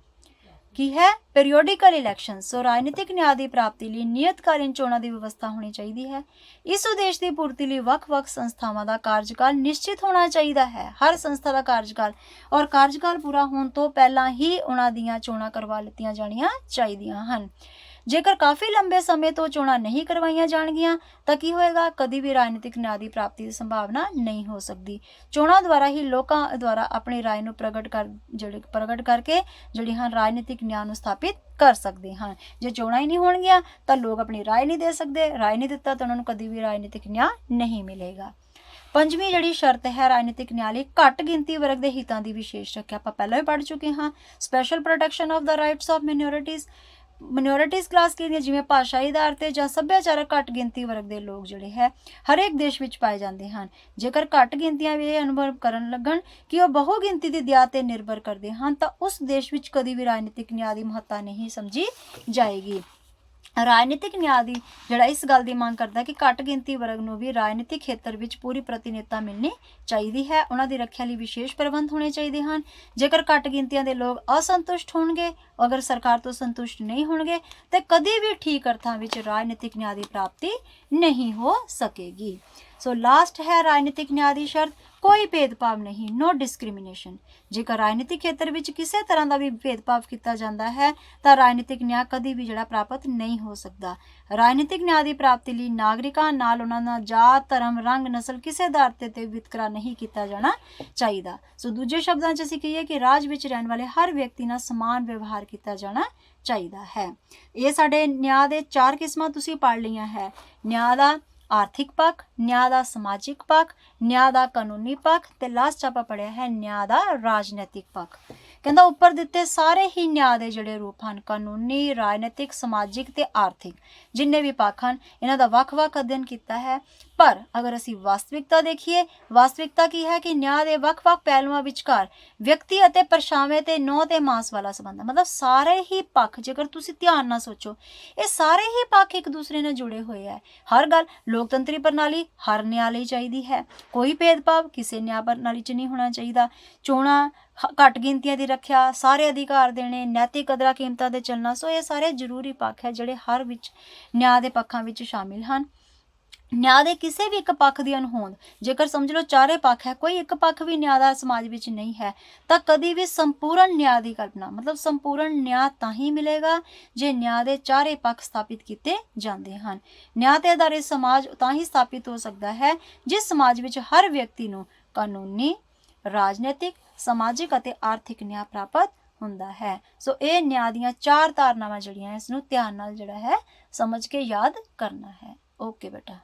ਕੀ ਹੈ? ਪੀਰੀਓਡਿਕਲ ਇਲੈਕਸ਼ਨ। ਸੋ ਰਾਜਨੀਤਿਕ ਨਿਆਂ ਦੀ ਪ੍ਰਾਪਤੀ ਲਈ ਨਿਯਤਕਾਲੀਨ ਚੋਣਾਂ ਦੀ ਵਿਵਸਥਾ ਹੋਣੀ ਚਾਹੀਦੀ ਹੈ। ਇਸ ਉਦੇਸ਼ ਦੀ ਪੂਰਤੀ ਲਈ ਵੱਖ-ਵੱਖ ਸੰਸਥਾਵਾਂ ਦਾ ਕਾਰਜਕਾਲ ਨਿਸ਼ਚਿਤ ਹੋਣਾ ਚਾਹੀਦਾ ਹੈ। ਹਰ ਸੰਸਥਾ ਦਾ ਕਾਰਜਕਾਲ ਔਰ ਕਾਰਜਕਾਲ ਪੂਰਾ ਹੋਣ ਤੋਂ ਪਹਿਲਾਂ ਹੀ ਉਹਨਾਂ ਦੀਆਂ ਚੋਣਾਂ ਕਰਵਾ ਲਿੱਤੀਆਂ ਜਾਣੀਆਂ ਚਾਹੀਦੀਆਂ ਹਨ। ਜੇਕਰ ਕਾਫੀ ਲੰਬੇ ਸਮੇਂ ਤੋਂ ਚੋਣਾਂ ਨਹੀਂ ਕਰਵਾਈਆਂ ਜਾਣਗੀਆਂ ਤਾਂ ਕੀ ਹੋਏਗਾ? ਕਦੀ ਵੀ ਰਾਜਨੀਤਿਕ ਨਿਆਂ ਦੀ ਪ੍ਰਾਪਤੀ ਦੀ ਸੰਭਾਵਨਾ ਨਹੀਂ ਹੋ ਸਕਦੀ। ਚੋਣਾਂ ਦੁਆਰਾ ਹੀ ਲੋਕਾਂ ਦੁਆਰਾ ਆਪਣੀ ਰਾਏ ਨੂੰ ਪ੍ਰਗਟ ਕਰਕੇ ਜਿਹੜੀ ਹਨ ਰਾਜਨੀਤਿਕ ਨਿਆਂ ਨੂੰ ਸਥਾਪਿਤ ਕਰ ਸਕਦੇ ਹਨ। ਜੇ ਚੋਣਾਂ ਹੀ ਨਹੀਂ ਹੋਣਗੀਆਂ ਤਾਂ ਲੋਕ ਆਪਣੀ ਰਾਏ ਨਹੀਂ ਦੇ ਸਕਦੇ। ਰਾਏ ਨਹੀਂ ਦਿੱਤਾ ਤਾਂ ਉਹਨਾਂ ਨੂੰ ਕਦੀ ਵੀ ਰਾਜਨੀਤਿਕ ਨਿਆਂ ਨਹੀਂ ਮਿਲੇਗਾ। ਪੰਜਵੀਂ ਜਿਹੜੀ ਸ਼ਰਤ ਹੈ ਰਾਜਨੀਤਿਕ ਨਿਆਂ ਲਈ, ਘੱਟ ਗਿਣਤੀ ਵਰਗ ਦੇ ਹਿੱਤਾਂ ਦੀ ਵਿਸ਼ੇਸ਼ ਰੱਖਿਆ। ਆਪਾਂ ਪਹਿਲਾਂ ਵੀ ਪੜ੍ਹ ਚੁੱਕੇ ਹਾਂ। ਸਪੈਸ਼ਲ ਪ੍ਰੋਟੈਕਸ਼ਨ ਆਫ ਦਾ ਰਾਈਟਸ ਆਫ ਮਿਨੋਰਿਟੀਜ਼ ਕਲਾਸ ਕੀ ਜਿਵੇਂ ਭਾਸ਼ਾਈ ਆਧਾਰ ਤੇ ਜਾਂ ਸੱਭਿਆਚਾਰਕ ਘੱਟ ਗਿਣਤੀ ਵਰਗ ਦੇ ਲੋਕ ਜਿਹੜੇ ਹੈ ਹਰੇਕ ਦੇਸ਼ ਵਿੱਚ ਪਾਏ ਜਾਂਦੇ ਹਨ। ਜੇਕਰ ਘੱਟ ਗਿਣਤੀਆਂ ਵੀ ਇਹ ਅਨੁਭਵ ਕਰਨ ਲੱਗਣ ਕਿ ਉਹ ਬਹੁ ਗਿਣਤੀ ਦੀ ਦਿਆ ਤੇ ਨਿਰਭਰ ਕਰਦੇ ਹਨ ਤਾਂ ਉਸ ਦੇਸ਼ ਵਿੱਚ ਕਦੀ ਵੀ ਰਾਜਨੀਤਿਕ ਨਿਆਂ ਦੀ ਮਹੱਤਤਾ ਨਹੀਂ ਸਮਝੀ ਜਾਏਗੀ। ਰਾਜਨੀਤਿਕ ਨਿਆਂ ਦੀ ਜਿਹੜਾ ਇਸ ਗੱਲ ਦੀ ਮੰਗ ਕਰਦਾ ਕਿ ਘੱਟ ਗਿਣਤੀ ਵਰਗ ਨੂੰ ਵੀ ਰਾਜਨੀਤਿਕ ਖੇਤਰ ਵਿੱਚ ਪੂਰੀ ਪ੍ਰਤੀਨਿਧਤਾ ਮਿਲਣੀ ਚਾਹੀਦੀ ਹੈ। ਉਹਨਾਂ ਦੀ ਰੱਖਿਆ ਲਈ ਵਿਸ਼ੇਸ਼ ਪ੍ਰਬੰਧ ਹੋਣੇ ਚਾਹੀਦੇ ਹਨ। ਜੇਕਰ ਘੱਟ ਗਿਣਤੀਆਂ ਦੇ ਲੋਕ ਅਸੰਤੁਸ਼ਟ ਹੋਣਗੇ, ਅਗਰ ਸਰਕਾਰ ਤੋਂ ਸੰਤੁਸ਼ਟ ਨਹੀਂ ਹੋਣਗੇ ਤੇ ਕਦੀ ਵੀ ਠੀਕ ਅਰਥਾਂ ਵਿੱਚ ਰਾਜਨੀਤਿਕ ਨਿਆਂ ਦੀ ਪ੍ਰਾਪਤੀ ਨਹੀਂ ਹੋ ਸਕੇਗੀ। ਸੋ ਲਾਸਟ ਹੈ ਰਾਜਨੀਤਿਕ ਨਿਆਂ ਦੀ ਸ਼ਰਤ, ਕੋਈ ਭੇਦਭਾਵ ਨਹੀਂ, ਨੋ ਡਿਸਕ੍ਰਿਮੀਨੇਸ਼ਨ। ਜੇਕਰ ਰਾਜਨੀਤਿਕ ਖੇਤਰ ਵਿੱਚ ਕਿਸੇ ਤਰ੍ਹਾਂ ਦਾ ਵੀ ਭੇਦਭਾਵ ਕੀਤਾ ਜਾਂਦਾ ਹੈ ਤਾਂ ਰਾਜਨੀਤਿਕ ਨਿਆਂ ਕਦੀ ਵੀ ਜਿਹੜਾ ਪ੍ਰਾਪਤ ਨਹੀਂ ਹੋ ਸਕਦਾ। ਰਾਜਨੀਤਿਕ ਨਿਆਂ ਦੀ ਪ੍ਰਾਪਤੀ ਲਈ ਨਾਗਰਿਕਾਂ ਨਾਲ ਉਹਨਾਂ ਦਾ ਜਾਤ, ਧਰਮ, ਰੰਗ, ਨਸਲ ਕਿਸੇ ਆਧਾਰ ਤੇ ਵਿਤਕਰਾ ਨਹੀਂ ਕੀਤਾ ਜਾਣਾ ਚਾਹੀਦਾ। ਸੋ ਦੂਜੇ ਸ਼ਬਦਾਂ 'ਚ ਅਸੀਂ ਕਹੀਏ ਕਿ ਰਾਜ ਵਿੱਚ ਰਹਿਣ ਵਾਲੇ ਹਰ ਵਿਅਕਤੀ ਨਾਲ ਸਮਾਨ ਵਿਵਹਾਰ ਕੀਤਾ ਜਾਣਾ ਚਾਹੀਦਾ ਹੈ। ਇਹ ਸਾਡੇ ਨਿਆਂ ਦੇ 4 ਕਿਸਮਾਂ ਤੁਸੀਂ ਪੜ੍ਹ ਲਈਆਂ ਹੈ। ਨਿਆਂ ਦਾ ਆਰਥਿਕ ਪੱਖ, ਨਿਆਂ ਦਾ ਸਮਾਜਿਕ ਪੱਖ, ਨਿਆਂ ਦਾ ਕਾਨੂੰਨੀ ਪੱਖ ਤੇ ਲਾਸਟ ਆਪਾਂ ਪੜ੍ਹਿਆ ਹੈ ਨਿਆਂ ਦਾ ਰਾਜਨੀਤਿਕ ਪੱਖ। ਕਹਿੰਦਾ ਉੱਪਰ ਦਿੱਤੇ ਸਾਰੇ ਹੀ ਨਿਆਂ ਦੇ ਜਿਹੜੇ ਰੂਪ ਹਨ, ਕਾਨੂੰਨੀ, ਰਾਜਨੀਤਿਕ, ਸਮਾਜਿਕ ਤੇ ਆਰਥਿਕ, ਜਿੰਨੇ ਵੀ ਪੱਖ ਹਨ ਇਹਨਾਂ ਦਾ ਵੱਖ-ਵੱਖ ਅਧਿਐਨ ਕੀਤਾ ਹੈ। ਪਰ ਅਗਰ ਅਸੀਂ ਵਾਸਤਵਿਕਤਾ ਦੇਖੀਏ, ਵਾਸਤਵਿਕਤਾ ਕੀ ਹੈ ਕਿ ਨਿਆਂ ਦੇ ਵੱਖ-ਵੱਖ ਪਹਿਲੂਆਂ ਵਿਚਕਾਰ ਵਿਅਕਤੀ ਅਤੇ ਪਰਛਾਵੇਂ ਤੇ ਨਹੁੰ ਤੇ ਮਾਸ ਵਾਲਾ ਸੰਬੰਧ ਹੈ। ਮਤਲਬ ਸਾਰੇ ਹੀ ਪੱਖ, ਜੇਕਰ ਤੁਸੀਂ ਧਿਆਨ ਨਾਲ ਸੋਚੋ, ਇਹ ਸਾਰੇ ਹੀ ਪੱਖ ਇੱਕ ਦੂਸਰੇ ਨਾਲ ਜੁੜੇ ਹੋਏ ਹੈ। ਹਰ ਗੱਲ ਲੋਕਤੰਤਰੀ ਪ੍ਰਣਾਲੀ ਹਰ ਨਿਆਂ ਲਈ ਚਾਹੀਦੀ ਹੈ। ਕੋਈ ਭੇਦਭਾਵ ਕਿਸੇ ਨਿਆਂ ਪ੍ਰਣਾਲੀ 'ਚ ਨਹੀਂ ਹੋਣਾ ਚਾਹੀਦਾ। ਚੋਣਾਂ, ਘੱਟ ਗਿਣਤੀਆਂ ਦੀ ਰੱਖਿਆ, ਸਾਰੇ ਅਧਿਕਾਰ ਦੇਣੇ, ਨੈਤਿਕ ਕਦਰਾਂ ਕੀਮਤਾਂ ਦੇ ਚੱਲਣਾ। ਸੋ ਇਹ ਸਾਰੇ ਜ਼ਰੂਰੀ ਪੱਖ ਹੈ ਜਿਹੜੇ ਹਰ ਵਿੱਚ ਨਿਆਂ ਦੇ ਪੱਖਾਂ ਵਿੱਚ ਸ਼ਾਮਿਲ ਹਨ। ਨਿਆਂ ਦੇ ਕਿਸੇ ਵੀ ਇੱਕ ਪੱਖ ਦੀ ਅਣਹੋਂਦ, ਜੇਕਰ ਸਮਝ ਲਓ ਚਾਰੇ ਪੱਖ ਹੈ, ਕੋਈ ਇੱਕ ਪੱਖ ਵੀ ਨਿਆਂ ਦਾ ਸਮਾਜ ਵਿੱਚ ਨਹੀਂ ਹੈ ਤਾਂ ਕਦੀ ਵੀ ਸੰਪੂਰਨ ਨਿਆਂ ਦੀ ਕਲਪਨਾ, ਮਤਲਬ ਸੰਪੂਰਨ ਨਿਆਂ ਤਾਂ ਹੀ ਮਿਲੇਗਾ ਜੇ ਨਿਆਂ ਦੇ ਚਾਰੇ ਪੱਖ ਸਥਾਪਿਤ ਕੀਤੇ ਜਾਂਦੇ ਹਨ। ਨਿਆਂ ਤੇ ਆਧਾਰਿਤ ਸਮਾਜ ਤਾਂ ਹੀ ਸਥਾਪਿਤ ਹੋ ਸਕਦਾ ਹੈ ਜਿਸ ਸਮਾਜ ਵਿੱਚ ਹਰ ਵਿਅਕਤੀ ਨੂੰ ਕਾਨੂੰਨੀ, ਰਾਜਨੀਤਿਕ, ਸਮਾਜਿਕ ਅਤੇ ਆਰਥਿਕ ਨਿਆਂ ਪ੍ਰਾਪਤ ਹੁੰਦਾ ਹੈ। ਸੋ ਇਹ ਨਿਆਂ ਦੀਆਂ 4 ਧਾਰਨਾਵਾਂ ਜਿਹੜੀਆਂ ਇਸ ਨੂੰ ਧਿਆਨ ਨਾਲ ਜਿਹੜਾ ਹੈ ਸਮਝ ਕੇ ਯਾਦ ਕਰਨਾ ਹੈ। ਓਕੇ ਬੇਟਾ।